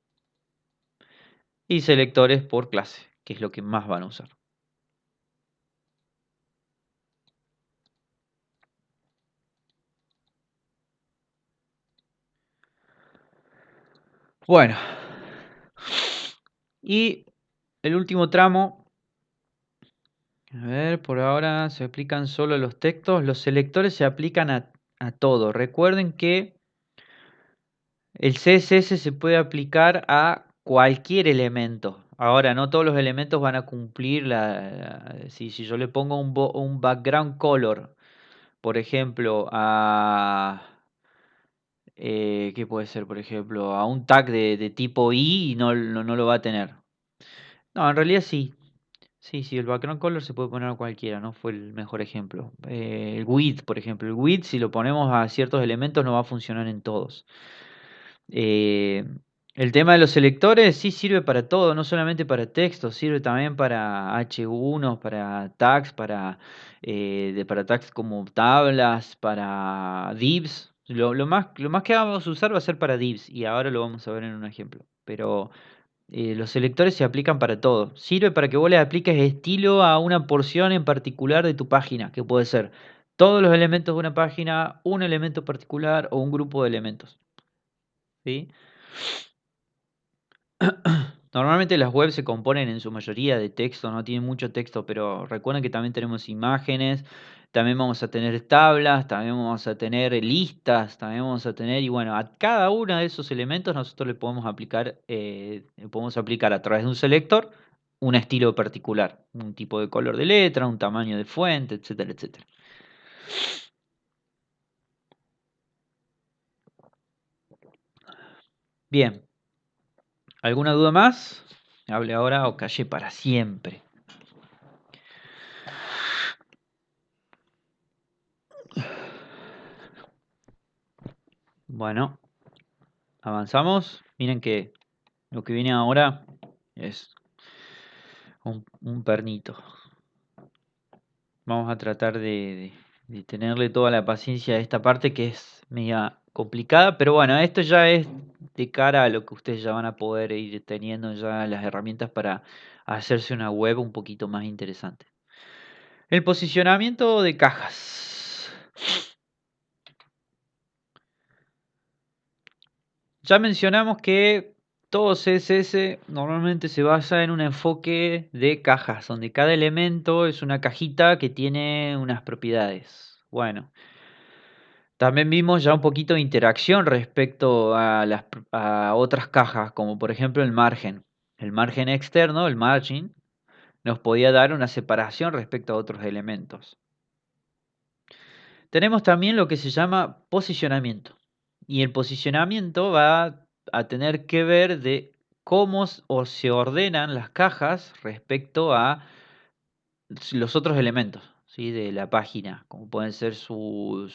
Y selectores por clase, que es lo que más van a usar. Bueno. Y el último tramo. A ver, por ahora se aplican solo los textos. Los selectores se aplican a todo. Recuerden que el CSS se puede aplicar a cualquier elemento. Ahora, no todos los elementos van a cumplir si yo le pongo un background color, por ejemplo, ¿qué puede ser? Por ejemplo, a un tag de tipo I y no lo va a tener. No, en realidad sí. Sí, sí, el background color se puede poner a cualquiera, no fue el mejor ejemplo. El width, por ejemplo, el width si lo ponemos a ciertos elementos no va a funcionar en todos. Eh, el tema de los selectores sí sirve para todo, no solamente para texto, sirve también para H1, para tags, para tags como tablas, para divs. Lo más que vamos a usar va a ser para divs y ahora lo vamos a ver en un ejemplo. Pero los selectores se aplican para todo. Sirve para que vos le apliques estilo a una porción en particular de tu página, que puede ser todos los elementos de una página, un elemento particular o un grupo de elementos. ¿Sí? Normalmente las webs se componen en su mayoría de texto, no tienen mucho texto, pero recuerden que también tenemos imágenes, también vamos a tener tablas, también vamos a tener listas, también vamos a tener, y bueno, a cada uno de esos elementos nosotros le podemos aplicar a través de un selector un estilo particular, un tipo de color de letra, un tamaño de fuente, etcétera, etcétera. Bien, ¿alguna duda más? Hable ahora o calle para siempre. Bueno, avanzamos. Miren que lo que viene ahora es un pernito. Vamos a tratar de tenerle toda la paciencia a esta parte que es media complicada, pero bueno, esto ya es de cara a lo que ustedes ya van a poder ir teniendo ya las herramientas para hacerse una web un poquito más interesante. El posicionamiento de cajas. Ya mencionamos que todo CSS normalmente se basa en un enfoque de cajas, donde cada elemento es una cajita que tiene unas propiedades. Bueno, también vimos ya un poquito de interacción respecto a otras cajas, como por ejemplo el margen. El margen externo, el margin, nos podía dar una separación respecto a otros elementos. Tenemos también lo que se llama posicionamiento. Y el posicionamiento va a tener que ver de o se ordenan las cajas respecto a los otros elementos, ¿sí? De la página, como pueden ser su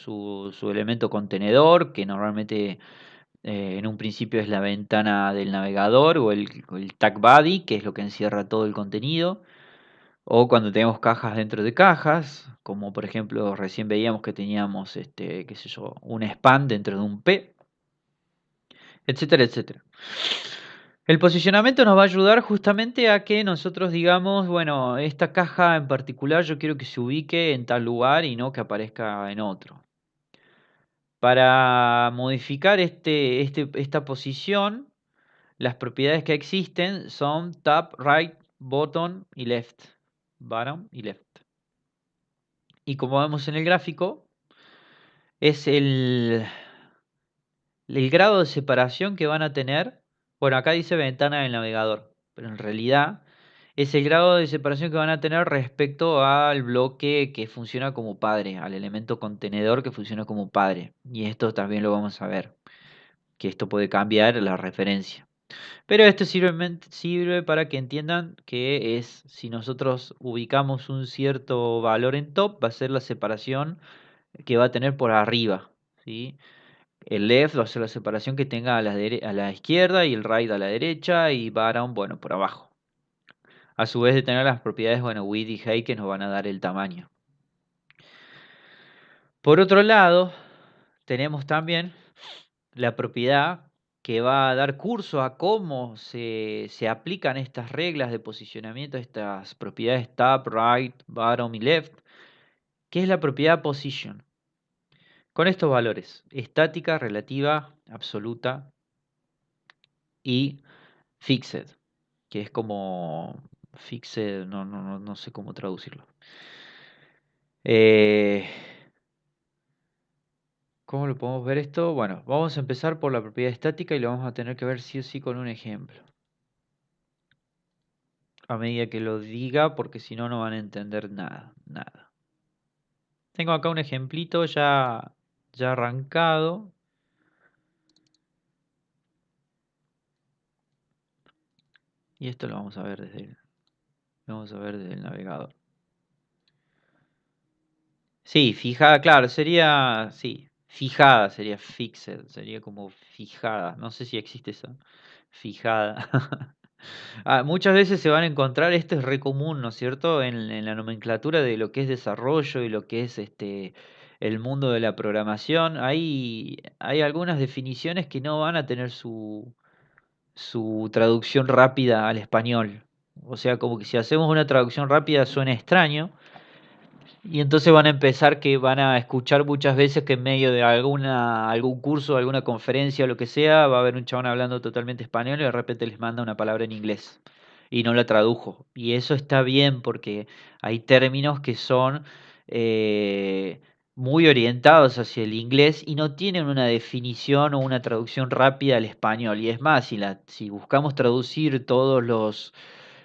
elemento contenedor, que normalmente en un principio es la ventana del navegador o el tag body, que es lo que encierra todo el contenido. O cuando tenemos cajas dentro de cajas, como por ejemplo recién veíamos que teníamos, qué sé yo, un span dentro de un P, etcétera, etcétera. El posicionamiento nos va a ayudar justamente a que nosotros digamos, bueno, esta caja en particular yo quiero que se ubique en tal lugar y no que aparezca en otro. Para modificar esta posición, las propiedades que existen son top, right, bottom y left. Bottom y left. Y como vemos en el gráfico, es el grado de separación que van a tener. Bueno, acá dice ventana del navegador, pero en realidad es el grado de separación que van a tener respecto al bloque que funciona como padre, al elemento contenedor que funciona como padre. Y esto también lo vamos a ver, que esto puede cambiar la referencia. Pero esto sirve para que entiendan que es, si nosotros ubicamos un cierto valor en top, va a ser la separación que va a tener por arriba, ¿sí? El left va a ser la separación que tenga a la izquierda y el right a la derecha y bottom, bueno, por abajo. A su vez de tener las propiedades, bueno, width y height que nos van a dar el tamaño. Por otro lado, tenemos también la propiedad que va a dar curso a cómo se aplican estas reglas de posicionamiento, estas propiedades top, right, bottom y left, que es la propiedad position. Con estos valores, estática, relativa, absoluta y fixed, que es como fixed, no sé cómo traducirlo. Eh, ¿Cómo lo podemos ver esto? Bueno, vamos a empezar por la propiedad estática y lo vamos a tener que ver sí o sí con un ejemplo. a medida que lo diga, porque si no, no van a entender nada, nada. Tengo acá un ejemplito ya arrancado. Y esto lo vamos a ver desde el navegador. Sí, fijada, claro, sería, sí, fijada, sería fixed, sería como fijada. No sé si existe eso. Fijada. Muchas veces se van a encontrar, esto es re común, ¿no es cierto? En la nomenclatura de lo que es desarrollo y lo que es el mundo de la programación. Hay algunas definiciones que no van a tener su traducción rápida al español. O sea, como que si hacemos una traducción rápida suena extraño. Y entonces van a empezar que van a escuchar muchas veces que en medio de algún curso, alguna conferencia o lo que sea, va a haber un chabón hablando totalmente español y de repente les manda una palabra en inglés y no la tradujo. Y eso está bien porque hay términos que son eh, muy orientados hacia el inglés y no tienen una definición o una traducción rápida al español. Y es más, si buscamos traducir todos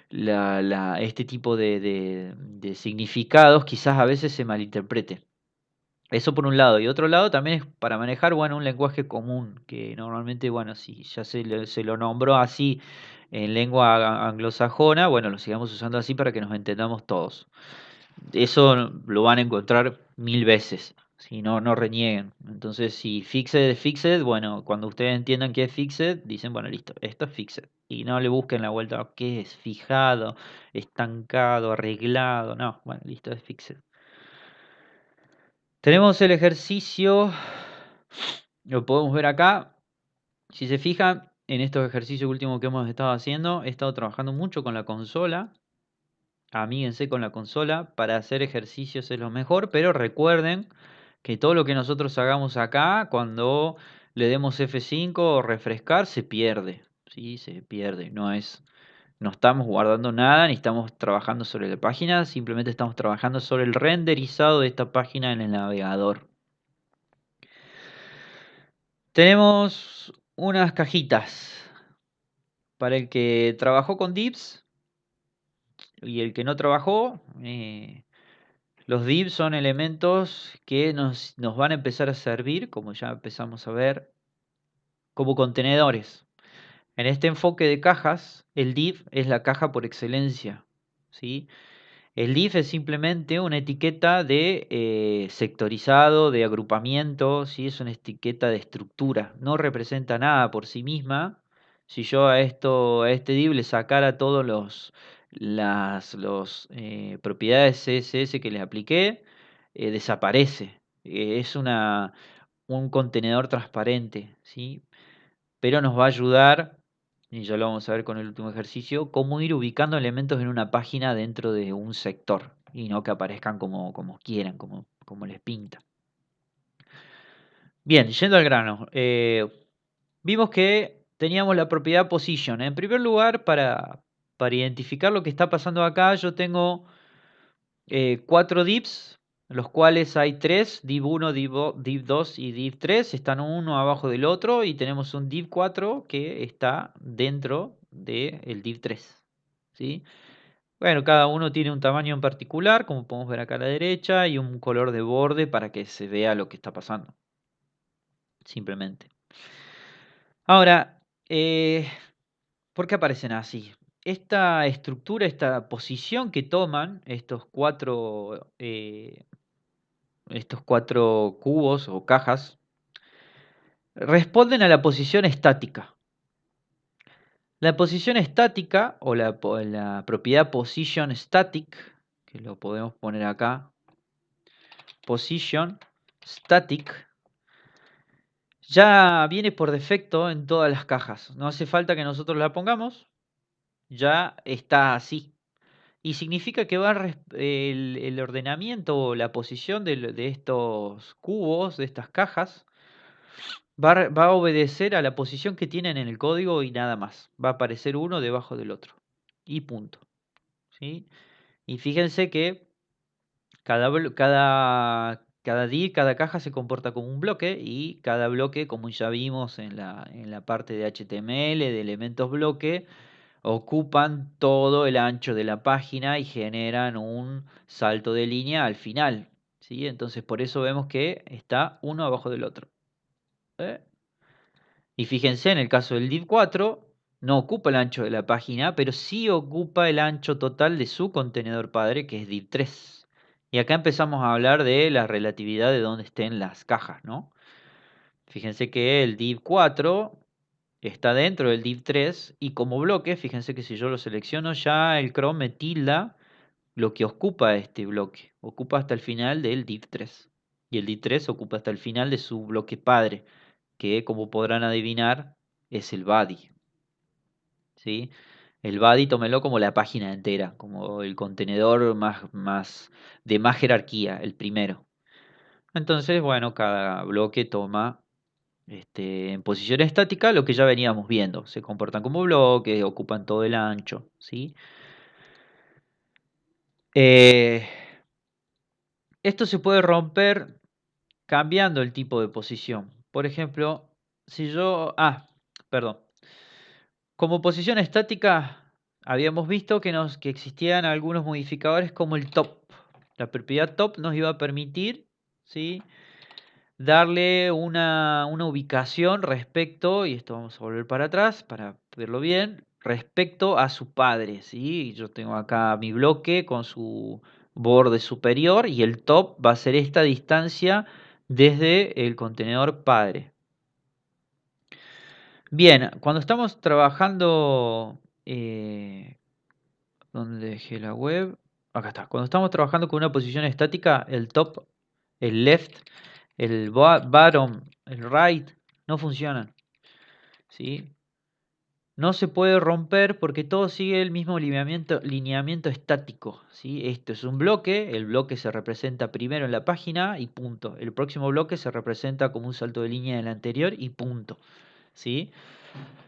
este tipo de significados quizás a veces se malinterprete. Eso por un lado. Y otro lado también es para manejar, bueno, un lenguaje común, que normalmente, bueno, si ya se lo nombró así en lengua anglosajona, bueno, lo sigamos usando así para que nos entendamos todos. Eso lo van a encontrar mil veces. Si no, no renieguen. Entonces, si fixed es fixed, bueno, cuando ustedes entiendan qué es fixed, dicen, bueno, listo, esto es fixed. Y no le busquen la vuelta, ¿qué es? Fijado, estancado, arreglado. No, bueno, listo, es fixed. Tenemos el ejercicio, lo podemos ver acá. Si se fijan, en estos ejercicios últimos que hemos estado haciendo, he estado trabajando mucho con la consola. Amíguense con la consola, para hacer ejercicios es lo mejor, pero recuerden que todo lo que nosotros hagamos acá, cuando le demos F5 o refrescar, se pierde, ¿sí? Se pierde, no estamos guardando nada, ni estamos trabajando sobre la página, simplemente estamos trabajando sobre el renderizado de esta página en el navegador. Tenemos unas cajitas para el que trabajó con divs y el que no trabajó. Los divs son elementos que nos van a empezar a servir, como ya empezamos a ver, como contenedores. En este enfoque de cajas, el div es la caja por excelencia, ¿sí? El div es simplemente una etiqueta de sectorizado, de agrupamiento, ¿sí? Es una etiqueta de estructura, no representa nada por sí misma. Si yo a este div le sacara todos los propiedades CSS que le apliqué, desaparece. Es un contenedor transparente, ¿sí? Pero nos va a ayudar, y ya lo vamos a ver con el último ejercicio, cómo ir ubicando elementos en una página dentro de un sector y no que aparezcan como quieran, como les pinta. Bien, yendo al grano, vimos que teníamos la propiedad position. En primer lugar, para identificar lo que está pasando acá, yo tengo 4 divs, los cuales hay 3, div 1, div 2 y div 3, están uno abajo del otro y tenemos un div 4 que está dentro del div 3. ¿Sí? Bueno, cada uno tiene un tamaño en particular, como podemos ver acá a la derecha, y un color de borde para que se vea lo que está pasando. Simplemente. Ahora, ¿por qué aparecen así? Esta estructura, esta posición que toman estos cuatro cubos o cajas, responden a la posición estática. La posición estática o la propiedad position static, que lo podemos poner acá, position static, ya viene por defecto en todas las cajas. No hace falta que nosotros la pongamos, ya está así. Y significa que el ordenamiento o la posición de estos cubos, de estas cajas, va a obedecer a la posición que tienen en el código y nada más. Va a aparecer uno debajo del otro. Y punto. ¿Sí? Y fíjense que cada div, cada caja se comporta como un bloque y cada bloque, como ya vimos en la parte de HTML, de elementos bloque, ocupan todo el ancho de la página y generan un salto de línea al final, ¿sí? Entonces por eso vemos que está uno abajo del otro. ¿Eh? Y fíjense, en el caso del div 4, no ocupa el ancho de la página, pero sí ocupa el ancho total de su contenedor padre, que es div 3. Y acá empezamos a hablar de la relatividad de dónde estén las cajas, ¿no? Fíjense que el div 4 está dentro del div 3 y como bloque, fíjense que si yo lo selecciono ya el Chrome me tilda lo que ocupa este bloque. Ocupa hasta el final del div 3. Y el div 3 ocupa hasta el final de su bloque padre, que como podrán adivinar es el body. ¿Sí? El body tómelo como la página entera, como el contenedor de más jerarquía, el primero. Entonces, bueno, cada bloque toma en posición estática lo que ya veníamos viendo. Se comportan como bloques, ocupan todo el ancho. ¿Sí? Eh, Esto se puede romper cambiando el tipo de posición. Por ejemplo, si yo... perdón. Como posición estática, habíamos visto que existían algunos modificadores como el top. La propiedad top nos iba a permitir, ¿sí?, darle una ubicación respecto, y esto vamos a volver para atrás para verlo bien, respecto a su padre, ¿sí? Yo tengo acá mi bloque con su borde superior y el top va a ser esta distancia desde el contenedor padre. Bien, cuando estamos trabajando, ¿dónde dejé la web? Acá está. Cuando estamos trabajando con una posición estática, el top, el left, el bottom, el right, no funcionan, ¿sí? No se puede romper porque todo sigue el mismo lineamiento estático, ¿sí? Esto es un bloque, el bloque se representa primero en la página y punto. El próximo bloque se representa como un salto de línea del anterior y punto, ¿sí?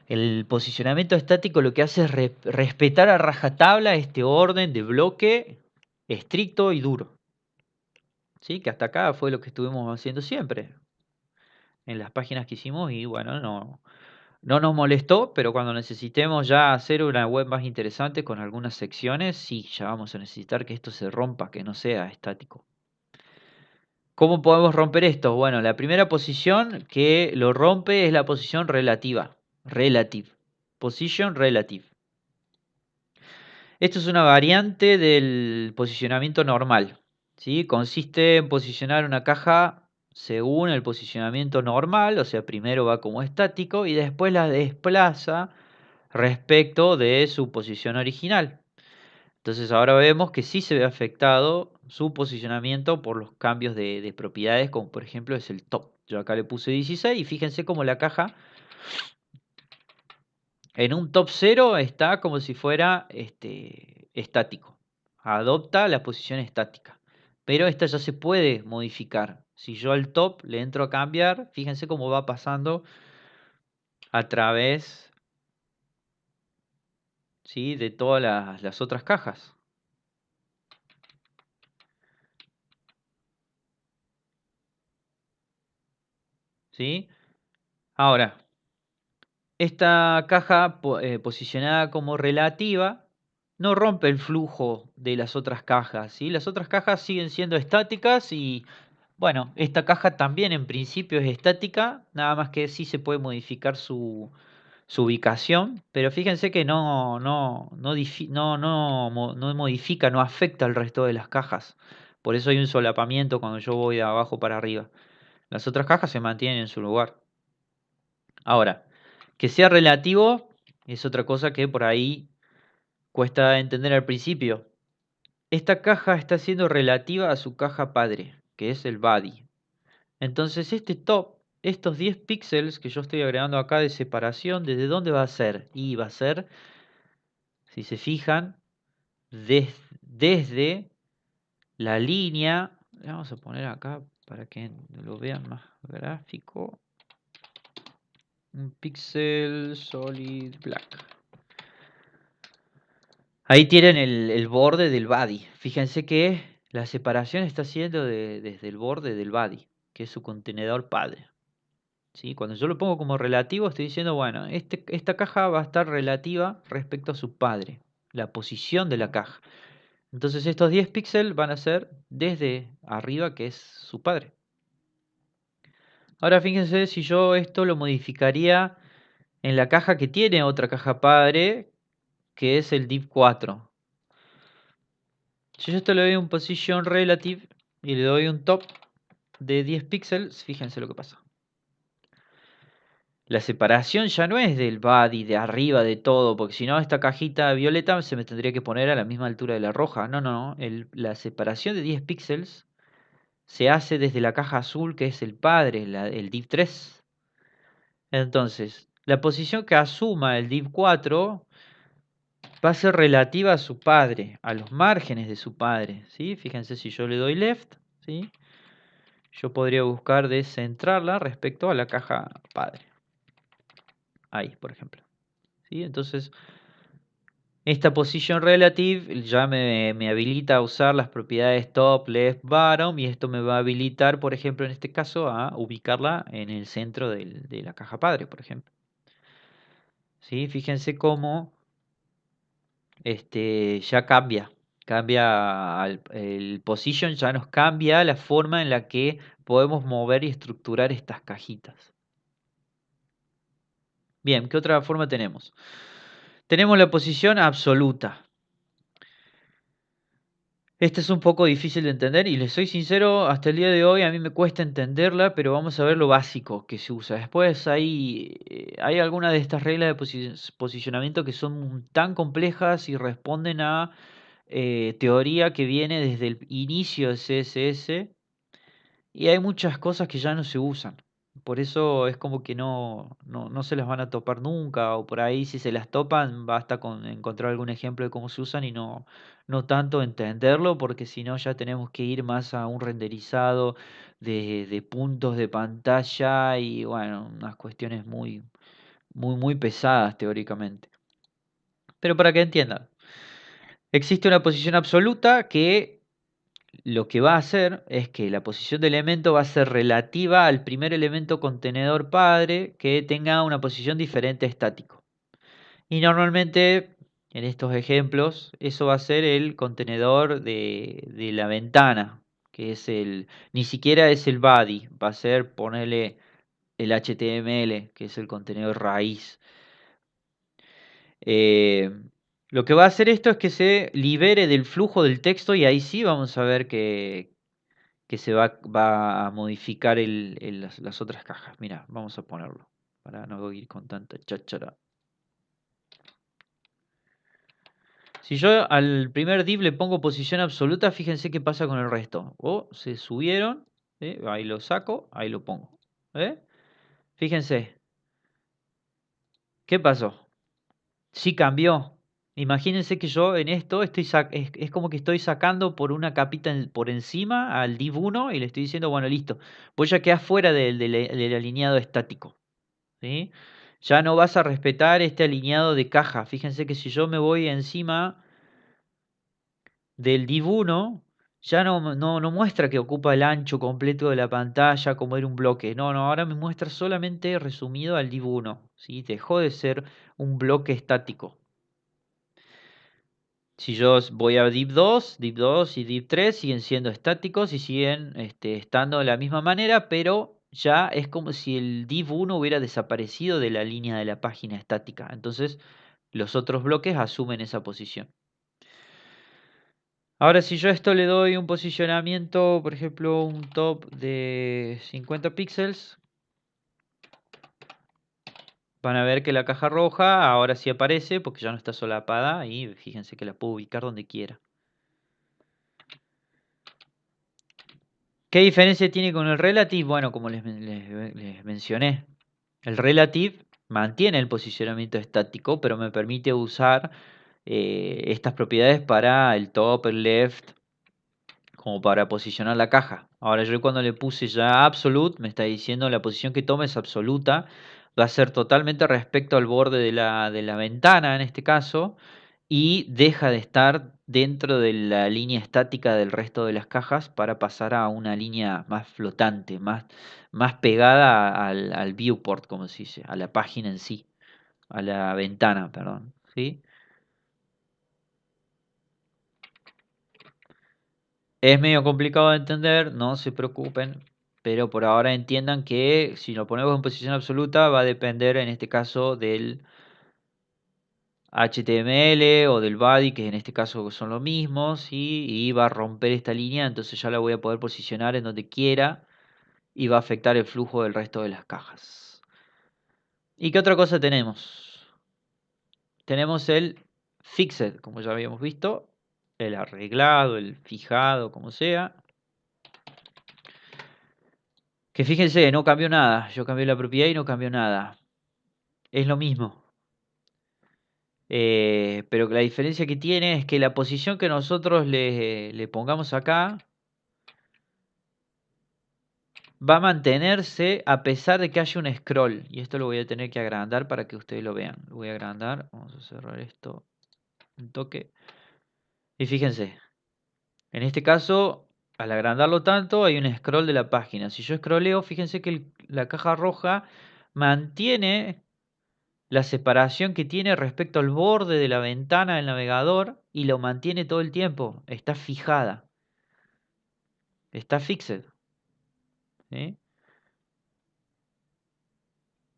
El posicionamiento estático lo que hace es respetar a rajatabla este orden de bloque estricto y duro, ¿sí? Que hasta acá fue lo que estuvimos haciendo siempre en las páginas que hicimos y bueno, no nos molestó, pero cuando necesitemos ya hacer una web más interesante con algunas secciones, sí, ya vamos a necesitar que esto se rompa, que no sea estático. ¿Cómo podemos romper esto? Bueno, la primera posición que lo rompe es la posición relativa. Relative. Position relative. Esto es una variante del posicionamiento normal, ¿sí? Consiste en posicionar una caja según el posicionamiento normal, o sea, primero va como estático y después la desplaza respecto de su posición original. Entonces ahora vemos que sí se ve afectado su posicionamiento por los cambios de propiedades, como por ejemplo es el top. Yo acá le puse 16 y fíjense cómo la caja en un top 0 está como si fuera estático. Adopta la posición estática. Pero esta ya se puede modificar. Si yo al top le entro a cambiar, fíjense cómo va pasando a través, ¿sí?, de todas las otras cajas. ¿Sí? Ahora, esta caja posicionada como relativa no rompe el flujo de las otras cajas, ¿sí? Las otras cajas siguen siendo estáticas y, bueno, esta caja también en principio es estática, nada más que sí se puede modificar su ubicación, pero fíjense que no modifica, no afecta al resto de las cajas. Por eso hay un solapamiento cuando yo voy de abajo para arriba. Las otras cajas se mantienen en su lugar. Ahora, que sea relativo es otra cosa que por ahí cuesta entender al principio. Esta caja está siendo relativa a su caja padre, que es el body. Entonces este top, estos 10 píxeles que yo estoy agregando acá de separación, ¿desde dónde va a ser? Y va a ser, si se fijan, desde la línea. Vamos a poner acá para que lo vean más gráfico. Un píxel solid black. Ahí tienen el borde del body. Fíjense que la separación está siendo desde el borde del body, que es su contenedor padre. ¿sí? Cuando yo lo pongo como relativo, estoy diciendo, bueno, esta caja va a estar relativa respecto a su padre, la posición de la caja. Entonces estos 10 píxeles van a ser desde arriba, que es su padre. Ahora fíjense si yo esto lo modificaría en la caja que tiene otra caja padre, que es el div4. Si yo esto le doy un position relative y le doy un top de 10 píxeles, fíjense lo que pasa. La separación ya no es del body, de arriba, de todo, porque si no esta cajita violeta se me tendría que poner a la misma altura de la roja. No, no, no. La separación de 10 píxeles se hace desde la caja azul, que es el padre, el div3. Entonces, la posición que asuma el div4 va a ser relativa a su padre, a los márgenes de su padre, ¿sí? Fíjense si yo le doy left, ¿sí? Yo podría buscar descentrarla respecto a la caja padre. Ahí, por ejemplo. ¿Sí? Entonces, esta position relative ya me habilita a usar las propiedades top, left, bottom, y esto me va a habilitar, por ejemplo, en este caso, a ubicarla en el centro de la caja padre, por ejemplo. ¿Sí? Fíjense cómo ya cambia. El position ya nos cambia la forma en la que podemos mover y estructurar estas cajitas. Bien, ¿qué otra forma tenemos? Tenemos la posición absoluta. Esta es un poco difícil de entender y les soy sincero, hasta el día de hoy a mí me cuesta entenderla, pero vamos a ver lo básico que se usa. Después hay algunas de estas reglas de posicionamiento que son tan complejas y responden a teoría que viene desde el inicio de CSS y hay muchas cosas que ya no se usan. Por eso es como que no se las van a topar nunca, o por ahí si se las topan basta con encontrar algún ejemplo de cómo se usan y no tanto entenderlo, porque si no ya tenemos que ir más a un renderizado de puntos de pantalla y bueno, unas cuestiones muy pesadas teóricamente. Pero para que entiendan, existe una posición absoluta que lo que va a hacer es que la posición de elemento va a ser relativa al primer elemento contenedor padre que tenga una posición diferente a estático. Y normalmente, en estos ejemplos, eso va a ser el contenedor de la ventana, que es ni siquiera es el body, va a ser ponerle el HTML, que es el contenedor raíz. Eh, lo que va a hacer esto es que se libere del flujo del texto y ahí sí vamos a ver que se va a modificar las otras cajas. Mira, vamos a ponerlo para no ir con tanta cháchara. Si yo al primer div le pongo posición absoluta, fíjense qué pasa con el resto. Se subieron, ahí lo saco, ahí lo pongo. Fíjense, ¿qué pasó? Sí cambió. Imagínense que yo en esto es como que estoy sacando por una capita por encima al div 1 y le estoy diciendo, bueno, listo, voy a quedar fuera del alineado estático. ¿Sí? Ya no vas a respetar este alineado de caja. Fíjense que si yo me voy encima del div 1, ya no muestra que ocupa el ancho completo de la pantalla como era un bloque. No, ahora me muestra solamente resumido al div 1. ¿Sí? Dejó de ser un bloque estático. Si yo voy a div 2 y div 3 siguen siendo estáticos y siguen estando de la misma manera, pero ya es como si el div 1 hubiera desaparecido de la línea de la página estática. Entonces los otros bloques asumen esa posición. Ahora si yo a esto le doy un posicionamiento, por ejemplo un top de 50 píxeles, van a ver que la caja roja ahora sí aparece porque ya no está solapada y fíjense que la puedo ubicar donde quiera. ¿Qué diferencia tiene con el relative? Bueno, como les mencioné, el relative mantiene el posicionamiento estático, pero me permite usar estas propiedades para el top, el left, como para posicionar la caja. Ahora yo cuando le puse ya absolute, me está diciendo la posición que tome es absoluta, va a ser totalmente respecto al borde de la ventana en este caso, y deja de estar dentro de la línea estática del resto de las cajas para pasar a una línea más flotante, más pegada al viewport, como se dice, a la página en sí, a la ventana, perdón, ¿sí? Es medio complicado de entender, no se preocupen, pero por ahora entiendan que si lo ponemos en posición absoluta va a depender en este caso del HTML o del body, que en este caso son lo mismo, ¿sí? Y va a romper esta línea, entonces ya la voy a poder posicionar en donde quiera y va a afectar el flujo del resto de las cajas. ¿Y qué otra cosa tenemos? Tenemos el fixed, como ya habíamos visto, el arreglado, el fijado, como sea. Que fíjense, no cambió nada. Yo cambié la propiedad y no cambió nada. Es lo mismo. Pero la diferencia que tiene es que la posición que nosotros le pongamos acá va a mantenerse a pesar de que haya un scroll. Y esto lo voy a tener que agrandar para que ustedes lo vean. Lo voy a agrandar. Vamos a cerrar esto un toque. Y fíjense, en este caso, al agrandarlo tanto, hay un scroll de la página. Si yo scrolleo, fíjense que la caja roja mantiene la separación que tiene respecto al borde de la ventana del navegador y lo mantiene todo el tiempo. Está fijada. Está fixed. ¿Sí?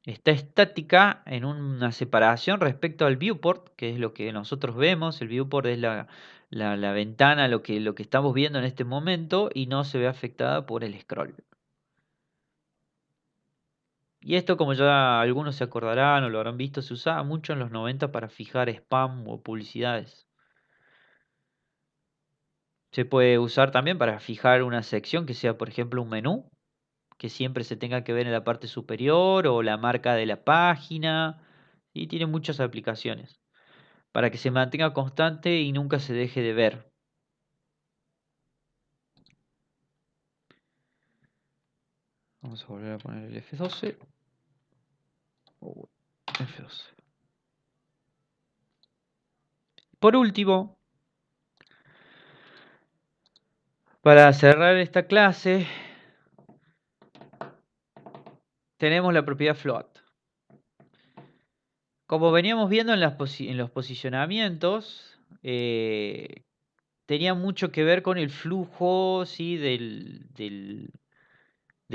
Está estática en una separación respecto al viewport, que es lo que nosotros vemos. El viewport es la ventana, lo que estamos viendo en este momento, y no se ve afectada por el scroll. Y esto, como ya algunos se acordarán o lo habrán visto, se usaba mucho en los 90 para fijar spam o publicidades. Se puede usar también para fijar una sección que sea, por ejemplo, un menú, que siempre se tenga que ver en la parte superior o la marca de la página. Y tiene muchas aplicaciones para que se mantenga constante y nunca se deje de ver. Vamos a volver a poner el F12. F12. Por último, para cerrar esta clase, tenemos la propiedad float. Como veníamos viendo en los posicionamientos, tenía mucho que ver con el flujo, ¿sí? De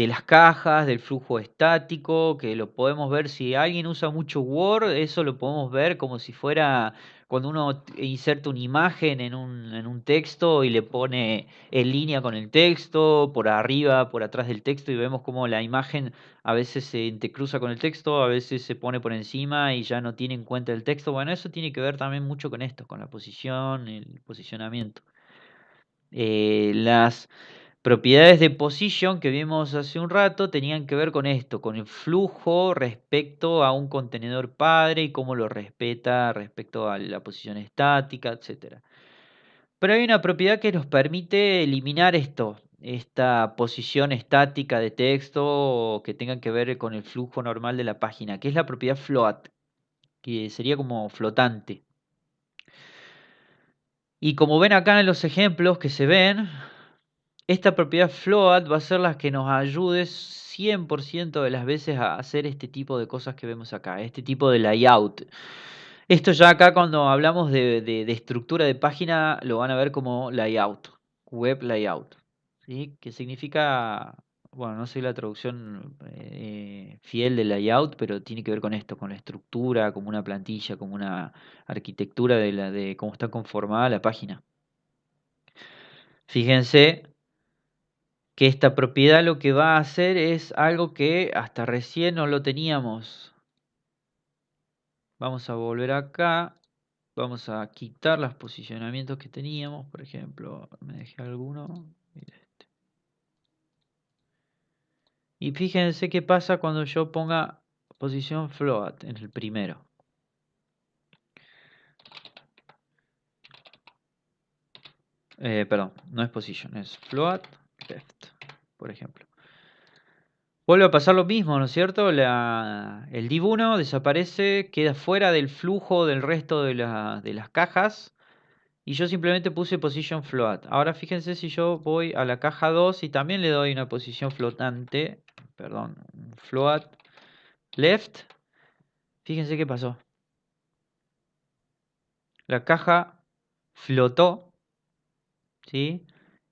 las cajas, del flujo estático, que lo podemos ver si alguien usa mucho Word, eso lo podemos ver como si fuera cuando uno inserta una imagen en un texto y le pone en línea con el texto, por arriba, por atrás del texto, y vemos como la imagen a veces se entrecruza con el texto, a veces se pone por encima y ya no tiene en cuenta el texto. Bueno, eso tiene que ver también mucho con esto, con la posición, el posicionamiento. Las propiedades de position que vimos hace un rato tenían que ver con esto, con el flujo respecto a un contenedor padre y cómo lo respeta respecto a la posición estática, etc. Pero hay una propiedad que nos permite eliminar esto, esta posición estática de texto que tenga que ver con el flujo normal de la página, que es la propiedad float, que sería como flotante. Y como ven acá en los ejemplos que se ven, esta propiedad float va a ser la que nos ayude 100% de las veces a hacer este tipo de cosas que vemos acá, este tipo de layout. Esto ya acá cuando hablamos de estructura de página lo van a ver como layout, web layout, ¿sí? Que significa, bueno, no sé la traducción fiel de layout, pero tiene que ver con esto, con la estructura, como una plantilla, como una arquitectura de cómo está conformada la página. Fíjense que esta propiedad lo que va a hacer es algo que hasta recién no lo teníamos. Vamos a volver acá, vamos a quitar los posicionamientos que teníamos, por ejemplo, me dejé alguno. Mira este. Y fíjense qué pasa cuando yo ponga posición float en el primero. Perdón, no es position, es float left, por ejemplo. Vuelve a pasar lo mismo, ¿no es cierto? El div1 desaparece, queda fuera del flujo del resto de las cajas y yo simplemente puse position float. Ahora fíjense si yo voy a la caja 2 y también le doy una posición flotante, perdón, un float left, fíjense qué pasó. La caja flotó, ¿sí?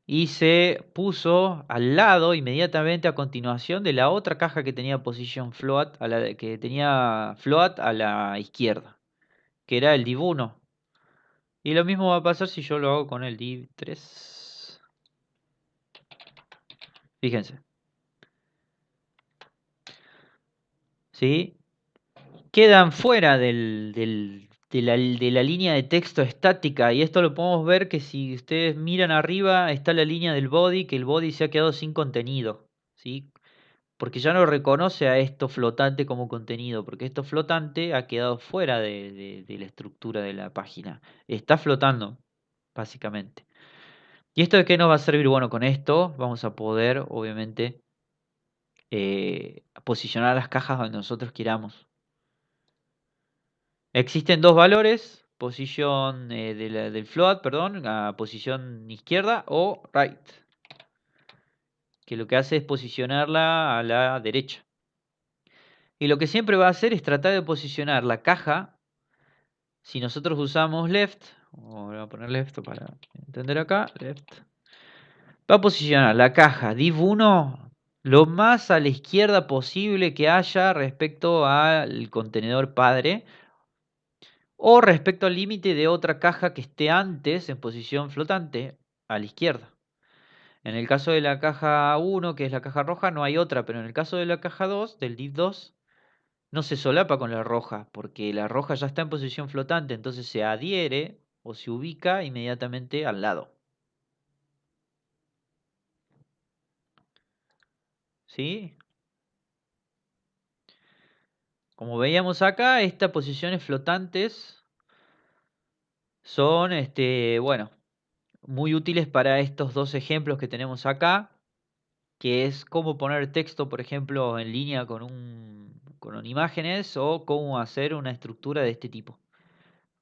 Y se puso al lado inmediatamente a continuación de la otra caja que tenía position float, que tenía float a la izquierda, que era el div 1. Y lo mismo va a pasar si yo lo hago con el div 3. Fíjense, ¿sí? Quedan fuera de la línea de texto estática. Y esto lo podemos ver que si ustedes miran arriba está la línea del body, que el body se ha quedado sin contenido, ¿sí? Porque ya no reconoce a esto flotante como contenido, porque esto flotante ha quedado fuera de la estructura de la página. Está flotando, básicamente. ¿Y esto de qué nos va a servir? Bueno, con esto vamos a poder, obviamente, posicionar las cajas donde nosotros queramos. Existen dos valores, posición del float, perdón, a posición izquierda o right, que lo que hace es posicionarla a la derecha. Y lo que siempre va a hacer es tratar de posicionar la caja. Si nosotros usamos left, voy a poner left para entender acá, left, va a posicionar la caja div 1 lo más a la izquierda posible que haya respecto al contenedor padre o respecto al límite de otra caja que esté antes en posición flotante a la izquierda. En el caso de la caja 1, que es la caja roja, no hay otra, pero en el caso de la caja 2, del div 2, no se solapa con la roja, porque la roja ya está en posición flotante, entonces se adhiere o se ubica inmediatamente al lado. ¿Sí? Como veíamos acá, estas posiciones flotantes son, bueno, muy útiles para estos dos ejemplos que tenemos acá, que es cómo poner texto, por ejemplo, en línea con imágenes o cómo hacer una estructura de este tipo,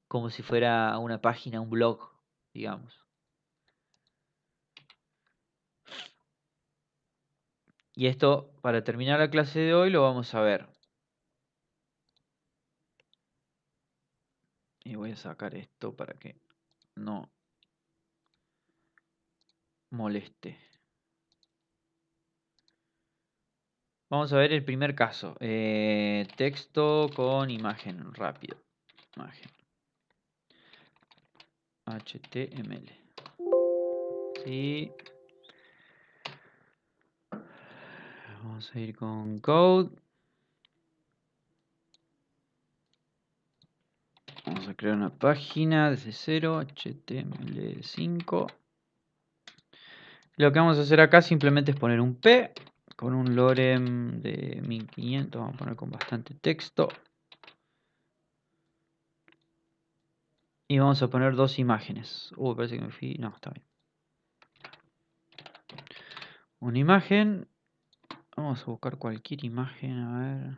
como si fuera una página, un blog, digamos. Y esto, para terminar la clase de hoy, lo vamos a ver. Y voy a sacar esto para que no moleste. Vamos a ver el primer caso. Texto con imagen, rápido. Imagen. HTML. Sí. Vamos a ir con code. Vamos a crear una página desde cero, HTML5. Lo que vamos a hacer acá simplemente es poner un P con un lorem de 1500. Vamos a poner con bastante texto. Y vamos a poner dos imágenes. Parece que me fui. No, está bien. Una imagen. Vamos a buscar cualquier imagen. A ver.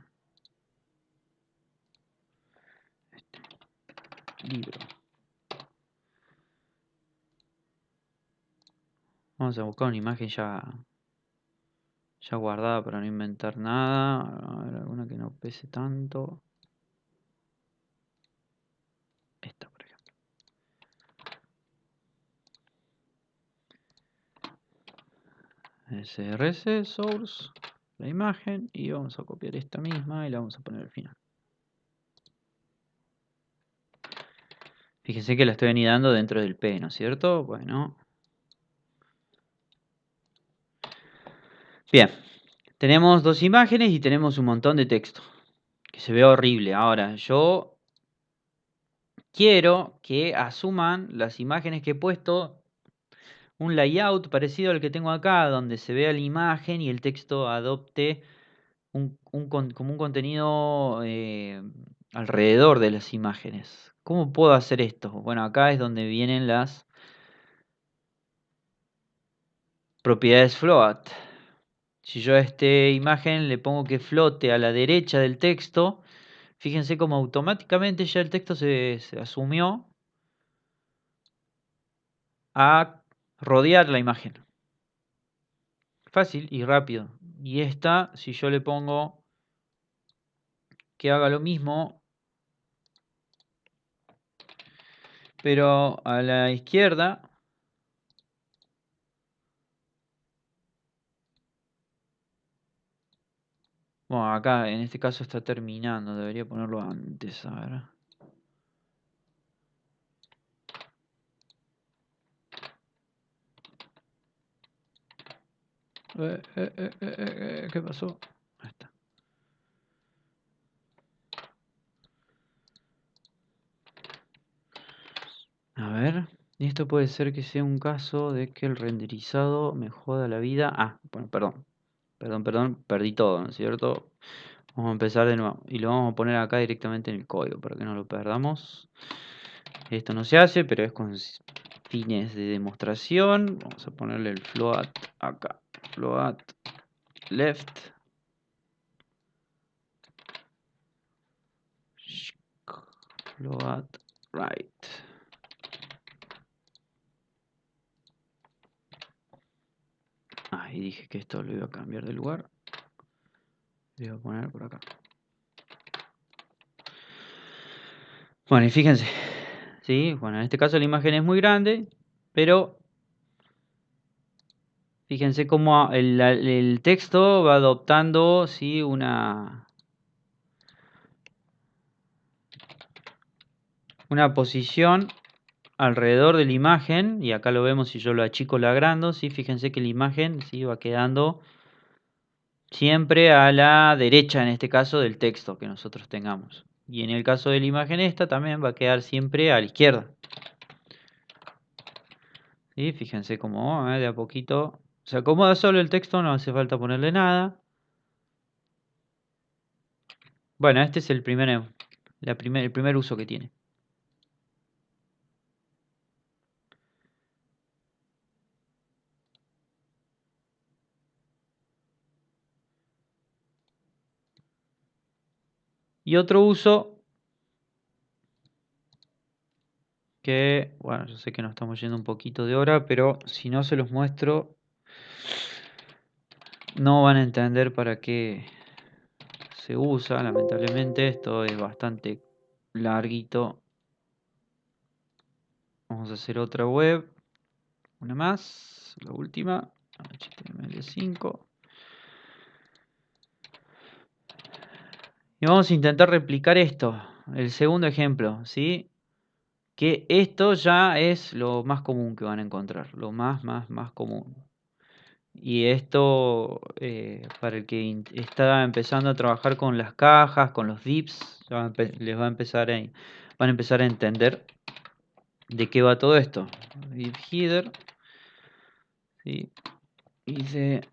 Libro. Vamos a buscar una imagen ya guardada para no inventar nada. A ver, alguna que no pese tanto. Esta, por ejemplo. SRS, source, la imagen. Y vamos a copiar esta misma y la vamos a poner al final. Fíjense que la estoy anidando dentro del P, ¿no es cierto? Bueno. Bien. Tenemos dos imágenes y tenemos un montón de texto. Que se ve horrible. Ahora, yo quiero que asuman las imágenes que he puesto un layout parecido al que tengo acá, donde se vea la imagen y el texto adopte como un contenido alrededor de las imágenes. ¿Cómo puedo hacer esto? Bueno, acá es donde vienen las propiedades float. Si yo a esta imagen le pongo que flote a la derecha del texto, fíjense cómo automáticamente ya el texto se asumió a rodear la imagen. Fácil y rápido. Y esta, si yo le pongo que haga lo mismo, pero a la izquierda, bueno, acá en este caso está terminando, debería ponerlo antes, a ver. ¿Qué pasó? Ahí está. A ver, y esto puede ser que sea un caso de que el renderizado me joda la vida. Ah, bueno, perdón, perdí todo, ¿no es cierto? Vamos a empezar de nuevo y lo vamos a poner acá directamente en el código para que no lo perdamos. Esto no se hace, pero es con fines de demostración. Vamos a ponerle el float acá. Float left. Float right. Y dije que esto lo iba a cambiar de lugar. Lo iba a poner por acá. Bueno, y fíjense. ¿Sí? Bueno, en este caso la imagen es muy grande, pero fíjense cómo el texto va adoptando, ¿sí? una posición alrededor de la imagen, y acá lo vemos si yo lo achico o lo agrando, ¿sí? Fíjense que la imagen, ¿sí? va quedando siempre a la derecha, en este caso, del texto que nosotros tengamos. Y en el caso de la imagen esta también va a quedar siempre a la izquierda. ¿Sí? Fíjense cómo de a poquito se acomoda solo el texto, no hace falta ponerle nada. Bueno, este es el primer uso que tiene. Y otro uso que, bueno, yo sé que nos estamos yendo un poquito de hora, pero si no se los muestro, no van a entender para qué se usa, lamentablemente. Esto es bastante larguito. Vamos a hacer otra web, una más, la última, HTML5. Y vamos a intentar replicar esto, el segundo ejemplo, ¿sí? Que esto ya es lo más común que van a encontrar, lo más común. Y esto, para el que está empezando a trabajar con las cajas, con los divs, les va a empezar van a empezar a entender de qué va todo esto. Div header, ¿sí? Dice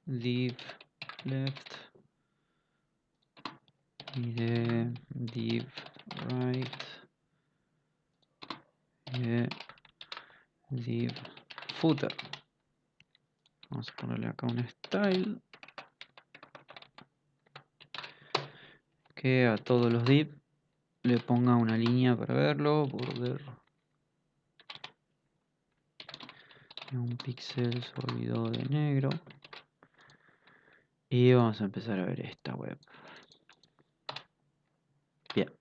div left y de div right y de div footer. Vamos a ponerle acá un style que a todos los div le ponga una línea para verlo, border, un píxel sólido de negro. Y vamos a empezar a ver esta web. Bien.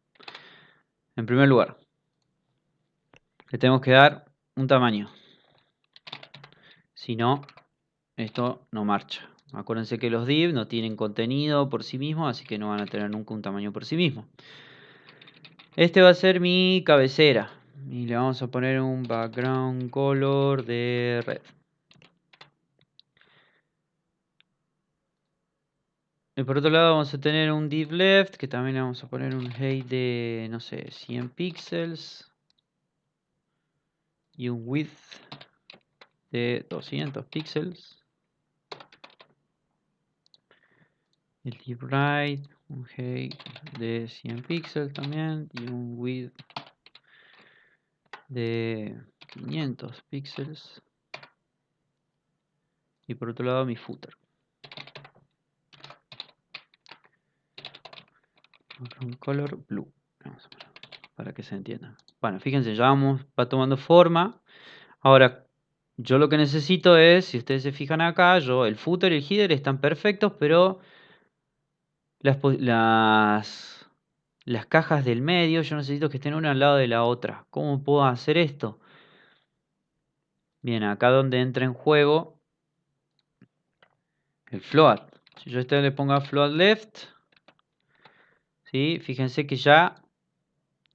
En primer lugar, le tenemos que dar un tamaño. Si no, esto no marcha. Acuérdense que los div no tienen contenido por sí mismos, así que no van a tener nunca un tamaño por sí mismo. Este va a ser mi cabecera. Y le vamos a poner un background color de red. Y por otro lado vamos a tener un div left, que también le vamos a poner un height de, no sé, 100 píxeles. Y un width de 200 píxeles. El div right, un height de 100 píxeles también. Y un width de 500 píxeles. Y por otro lado mi footer. Un color blue. Vamos a poner, para que se entienda. Bueno, fíjense, ya va tomando forma. Ahora, yo lo que necesito es, si ustedes se fijan acá, el footer y el header están perfectos, pero las cajas del medio, yo necesito que estén una al lado de la otra. ¿Cómo puedo hacer esto? Bien, acá donde entra en juego el float. Si yo a este le pongo float left, ¿sí? Fíjense que ya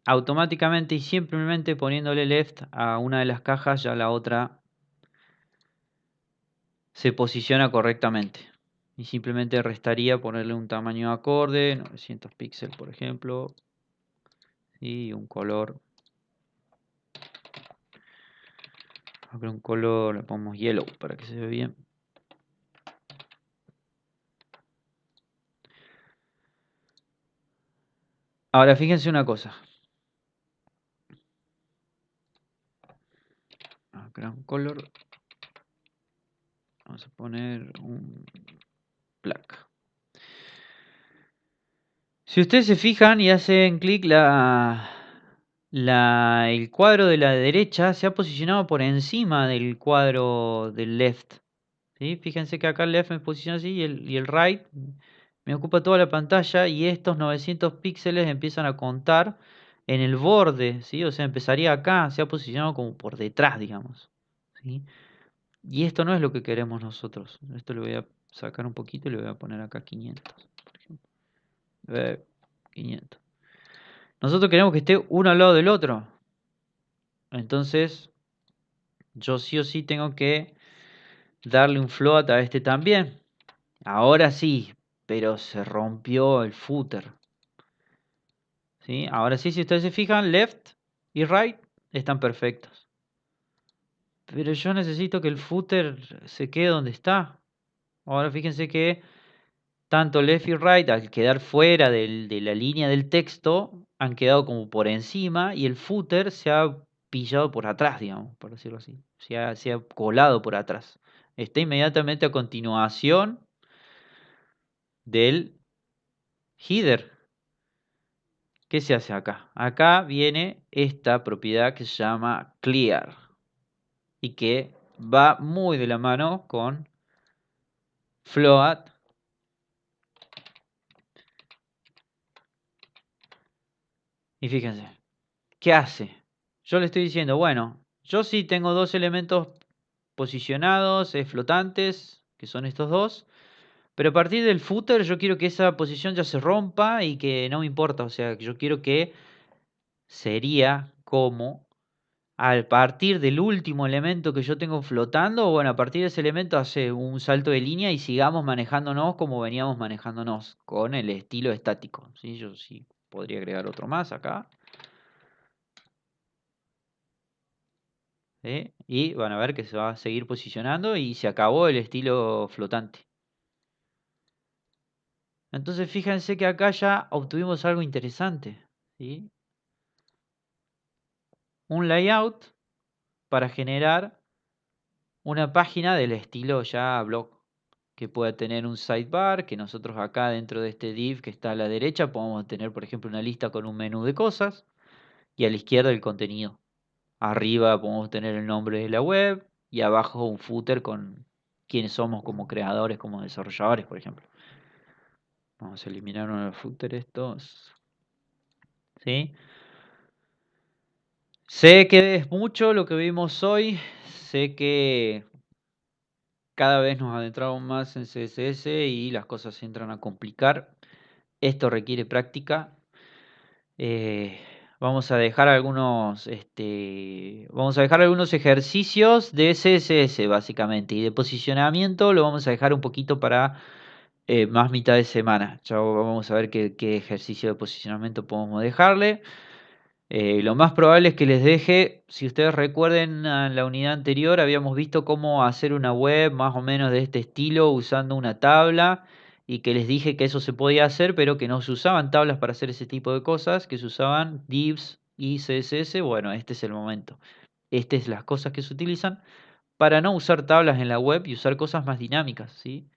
automáticamente y simplemente poniéndole left a una de las cajas, ya la otra se posiciona correctamente. Y simplemente restaría ponerle un tamaño acorde, 900 píxeles por ejemplo, y un color. Acá un color, le ponemos yellow para que se vea bien. Ahora fíjense una cosa. Acá un color. Vamos a poner un black. Si ustedes se fijan y hacen clic, el cuadro de la derecha se ha posicionado por encima del cuadro del left. ¿Sí? Fíjense que acá el left me posiciona así y el right me ocupa toda la pantalla y estos 900 píxeles empiezan a contar en el borde, ¿sí? O sea, empezaría acá, se ha posicionado como por detrás, digamos, ¿sí? Y esto no es lo que queremos nosotros. Esto lo voy a sacar un poquito y le voy a poner acá 500, por ejemplo. 500. Nosotros queremos que esté uno al lado del otro. Entonces, yo sí o sí tengo que darle un float a este también. Ahora sí, pero se rompió el footer. ¿Sí? Ahora sí, si ustedes se fijan, left y right están perfectos. Pero yo necesito que el footer se quede donde está. Ahora fíjense que tanto left y right, al quedar fuera de la línea del texto, han quedado como por encima y el footer se ha pillado por atrás, digamos, por decirlo así. Se ha colado por atrás. Está inmediatamente a continuación del header. ¿Qué se hace acá? Acá viene esta propiedad que se llama clear y que va muy de la mano con float. Y fíjense, ¿qué hace? Yo le estoy diciendo, bueno, yo sí tengo dos elementos posicionados, flotantes, que son estos dos, pero a partir del footer yo quiero que esa posición ya se rompa y que no me importa, o sea, yo quiero que sería como a partir del último elemento que yo tengo flotando, bueno, a partir de ese elemento hace un salto de línea y sigamos manejándonos como veníamos manejándonos con el estilo estático, ¿sí? Yo sí podría agregar otro más acá. ¿Sí? Y van a ver que se va a seguir posicionando y se acabó el estilo flotante. Entonces fíjense que acá ya obtuvimos algo interesante, ¿sí? Un layout para generar una página del estilo ya blog, que pueda tener un sidebar, que nosotros acá dentro de este div que está a la derecha podemos tener, por ejemplo, una lista con un menú de cosas y a la izquierda el contenido. Arriba podemos tener el nombre de la web y abajo un footer con quiénes somos como creadores, como desarrolladores, por ejemplo. Vamos a eliminar uno de los footers estos. ¿Sí? Sé que es mucho lo que vimos hoy. Sé que cada vez nos adentramos más en CSS y las cosas se entran a complicar. Esto requiere práctica. Eh, vamos a dejar vamos a dejar algunos ejercicios de CSS básicamente y de posicionamiento lo vamos a dejar un poquito para más mitad de semana. Ya vamos a ver qué ejercicio de posicionamiento podemos dejarle. Lo más probable es que les deje, si ustedes recuerden en la unidad anterior, habíamos visto cómo hacer una web más o menos de este estilo usando una tabla y que les dije que eso se podía hacer, pero que no se usaban tablas para hacer ese tipo de cosas, que se usaban divs y CSS. Bueno, este es el momento. Estas son las cosas que se utilizan para no usar tablas en la web y usar cosas más dinámicas, ¿sí?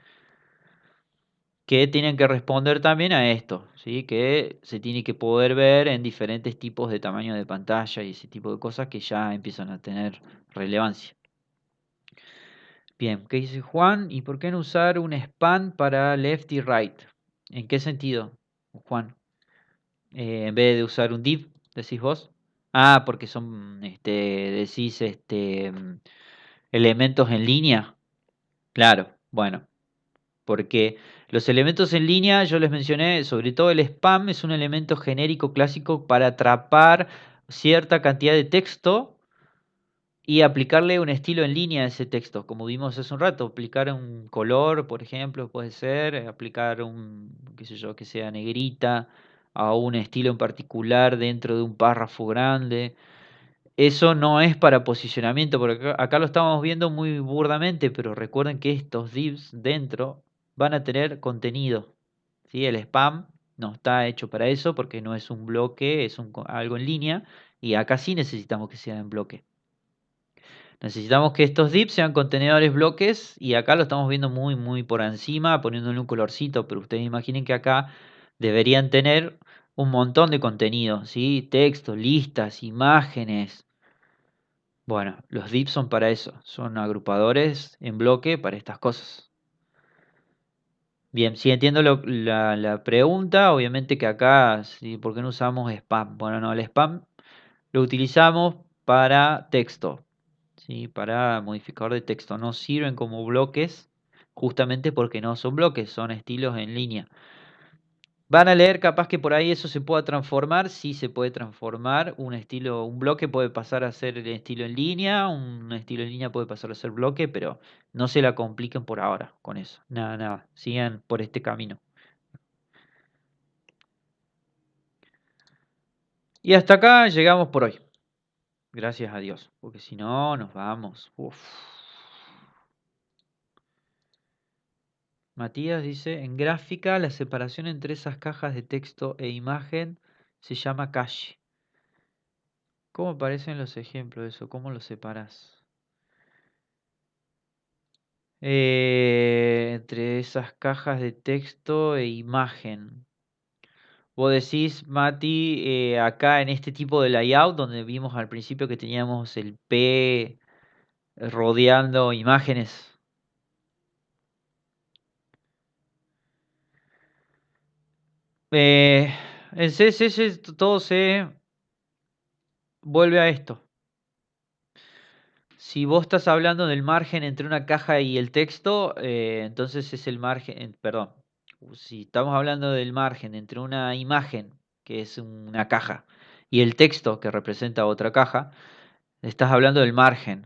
que tienen que responder también a esto, ¿sí? Que se tiene que poder ver en diferentes tipos de tamaño de pantalla y ese tipo de cosas que ya empiezan a tener relevancia. Bien, ¿qué dice Juan? ¿Y por qué no usar un span para left y right? ¿En qué sentido, Juan? En vez de usar un div, decís vos. Ah, porque son, decís, elementos en línea. Claro, bueno, porque los elementos en línea, yo les mencioné, sobre todo el spam es un elemento genérico clásico para atrapar cierta cantidad de texto y aplicarle un estilo en línea a ese texto, como vimos hace un rato, aplicar un color, por ejemplo, puede ser, aplicar un, qué sé yo, que sea negrita a un estilo en particular dentro de un párrafo grande. Eso no es para posicionamiento, porque acá lo estamos viendo muy burdamente, pero recuerden que estos divs dentro van a tener contenido, ¿sí? El spam no está hecho para eso porque no es un bloque, es algo en línea, y acá sí necesitamos que sea en bloque. Necesitamos que estos divs sean contenedores bloques y acá lo estamos viendo muy por encima, poniéndole un colorcito, pero ustedes imaginen que acá deberían tener un montón de contenido, ¿sí? Texto, listas, imágenes. Bueno, los divs son para eso, son agrupadores en bloque para estas cosas. Bien, si entiendo la pregunta, obviamente que acá, ¿sí? ¿Por qué no usamos spam? Bueno, no, el spam lo utilizamos para texto, ¿sí? Para modificador de texto. No sirven como bloques, justamente porque no son bloques, son estilos en línea. Van a leer capaz que por ahí eso se pueda transformar, sí se puede transformar, un estilo, un bloque puede pasar a ser el estilo en línea, un estilo en línea puede pasar a ser bloque, pero no se la compliquen por ahora con eso. Nada, nada, sigan por este camino. Y hasta acá llegamos por hoy. Gracias a Dios, porque si no nos vamos. Uf. Matías dice, en gráfica la separación entre esas cajas de texto e imagen se llama cache. ¿Cómo aparecen los ejemplos de eso? ¿Cómo los separas? Entre esas cajas de texto e imagen. Vos decís, Mati, acá en este tipo de layout, donde vimos al principio que teníamos el P rodeando imágenes. Eh, en CSS todo se vuelve a esto. Si vos estás hablando del margen entre una caja y el texto, entonces es el margen, perdón, si estamos hablando del margen entre una imagen, que es una caja, y el texto, que representa otra caja, estás hablando del margen.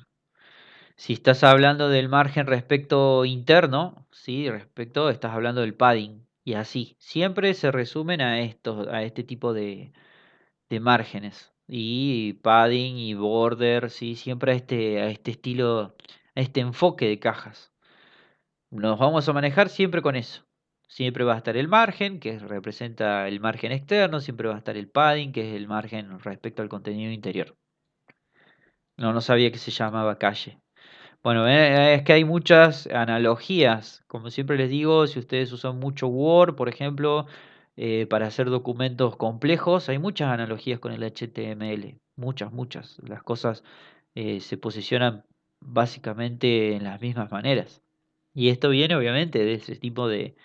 Si estás hablando del margen respecto interno, sí, estás hablando del padding. Y así, siempre se resumen a a este tipo de márgenes. Y padding y border, sí, siempre a este estilo, a este enfoque de cajas. Nos vamos a manejar siempre con eso. Siempre va a estar el margen, que representa el margen externo, siempre va a estar el padding, que es el margen respecto al contenido interior. No, no sabía que se llamaba calle. Bueno, es que hay muchas analogías. Como siempre les digo, si ustedes usan mucho Word, por ejemplo, para hacer documentos complejos, hay muchas analogías con el HTML. Muchas. Las cosas se posicionan básicamente en las mismas maneras. Y esto viene obviamente de ese tipo de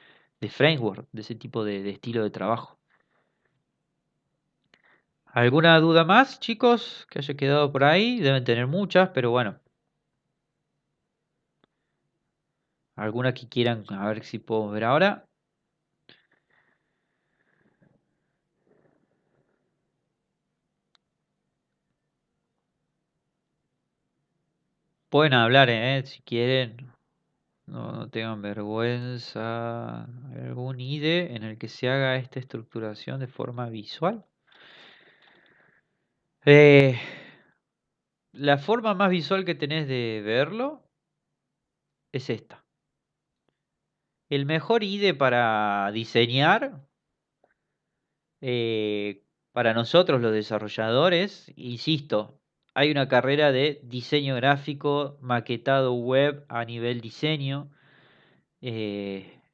framework, de ese tipo de estilo de trabajo. ¿Alguna duda más, chicos, que haya quedado por ahí? Deben tener muchas, pero bueno, alguna que quieran, a ver si puedo ver ahora. Pueden hablar, si quieren, no tengan vergüenza. ¿Algún IDE en el que se haga esta estructuración de forma visual? Eh, la forma más visual que tenés de verlo es esta. El mejor IDE para diseñar, para nosotros los desarrolladores, insisto, hay una carrera de diseño gráfico, maquetado web a nivel diseño.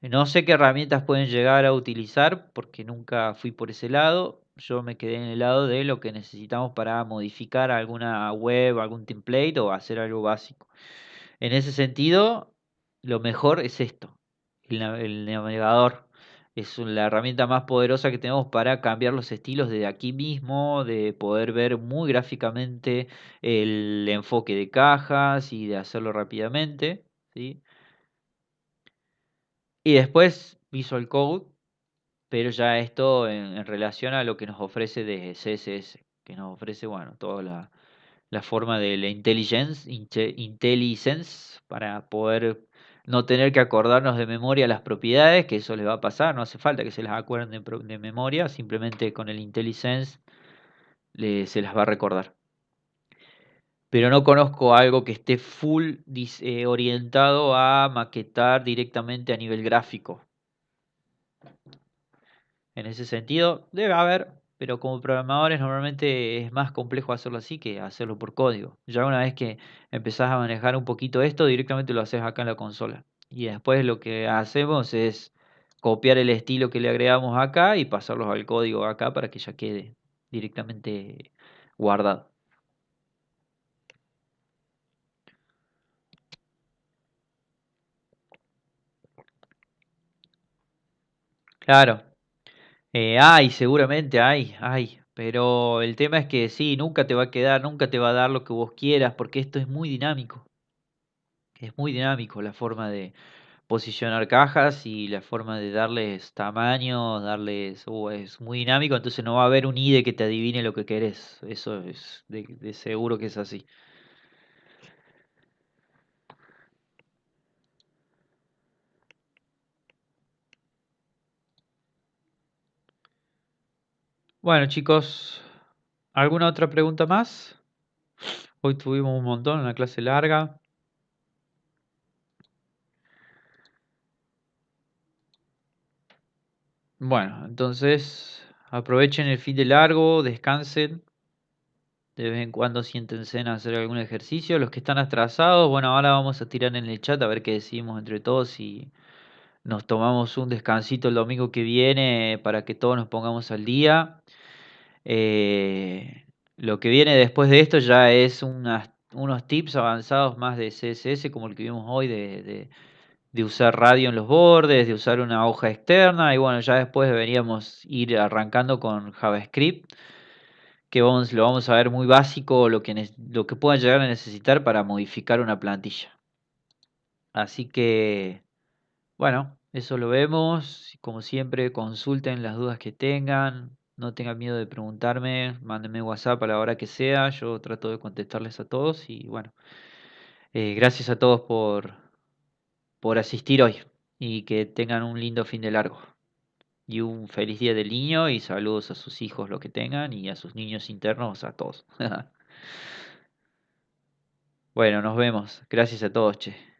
No sé qué herramientas pueden llegar a utilizar porque nunca fui por ese lado. Yo me quedé en el lado de lo que necesitamos para modificar alguna web, algún template o hacer algo básico. En ese sentido, lo mejor es esto, el navegador. Es la herramienta más poderosa que tenemos para cambiar los estilos de aquí mismo, de poder ver muy gráficamente el enfoque de cajas y de hacerlo rápidamente, ¿sí? Y después Visual Code, pero ya esto en relación a lo que nos ofrece de CSS, que nos ofrece, bueno, toda la forma de la IntelliSense para poder no tener que acordarnos de memoria las propiedades, que eso les va a pasar, no hace falta que se las acuerden de memoria, simplemente con el IntelliSense se las va a recordar. Pero no conozco algo que esté full orientado a maquetar directamente a nivel gráfico. En ese sentido, debe haber, pero como programadores normalmente es más complejo hacerlo así que hacerlo por código. Ya una vez que empezás a manejar un poquito esto, directamente lo haces acá en la consola. Y después lo que hacemos es copiar el estilo que le agregamos acá y pasarlos al código acá para que ya quede directamente guardado. Claro, seguramente hay. Pero el tema es que sí, nunca te va a quedar, nunca te va a dar lo que vos quieras, porque esto es muy dinámico. Es muy dinámico la forma de posicionar cajas y la forma de darles tamaño, es muy dinámico, entonces no va a haber un IDE que te adivine lo que querés. Eso es de seguro que es así. Bueno, chicos, ¿alguna otra pregunta más? Hoy tuvimos un montón, una clase larga. Bueno, entonces aprovechen el fin de largo, descansen. De vez en cuando siéntense en hacer algún ejercicio. Los que están atrasados, bueno, ahora vamos a tirar en el chat a ver qué decidimos entre todos y nos tomamos un descansito el domingo que viene para que todos nos pongamos al día. Lo que viene después de esto ya es unos tips avanzados más de CSS, como el que vimos hoy, de usar radio en los bordes, de usar una hoja externa, y bueno, ya después deberíamos ir arrancando con JavaScript, que lo vamos a ver muy básico, lo que puedan llegar a necesitar para modificar una plantilla. Así que... Bueno, eso lo vemos. Como siempre, consulten las dudas que tengan. No tengan miedo de preguntarme. Mándenme WhatsApp a la hora que sea. Yo trato de contestarles a todos. Y bueno, gracias a todos por asistir hoy. Y que tengan un lindo fin de largo. Y un feliz día del niño. Y saludos a sus hijos, lo que tengan. Y a sus niños internos, a todos. Bueno, nos vemos. Gracias a todos, che.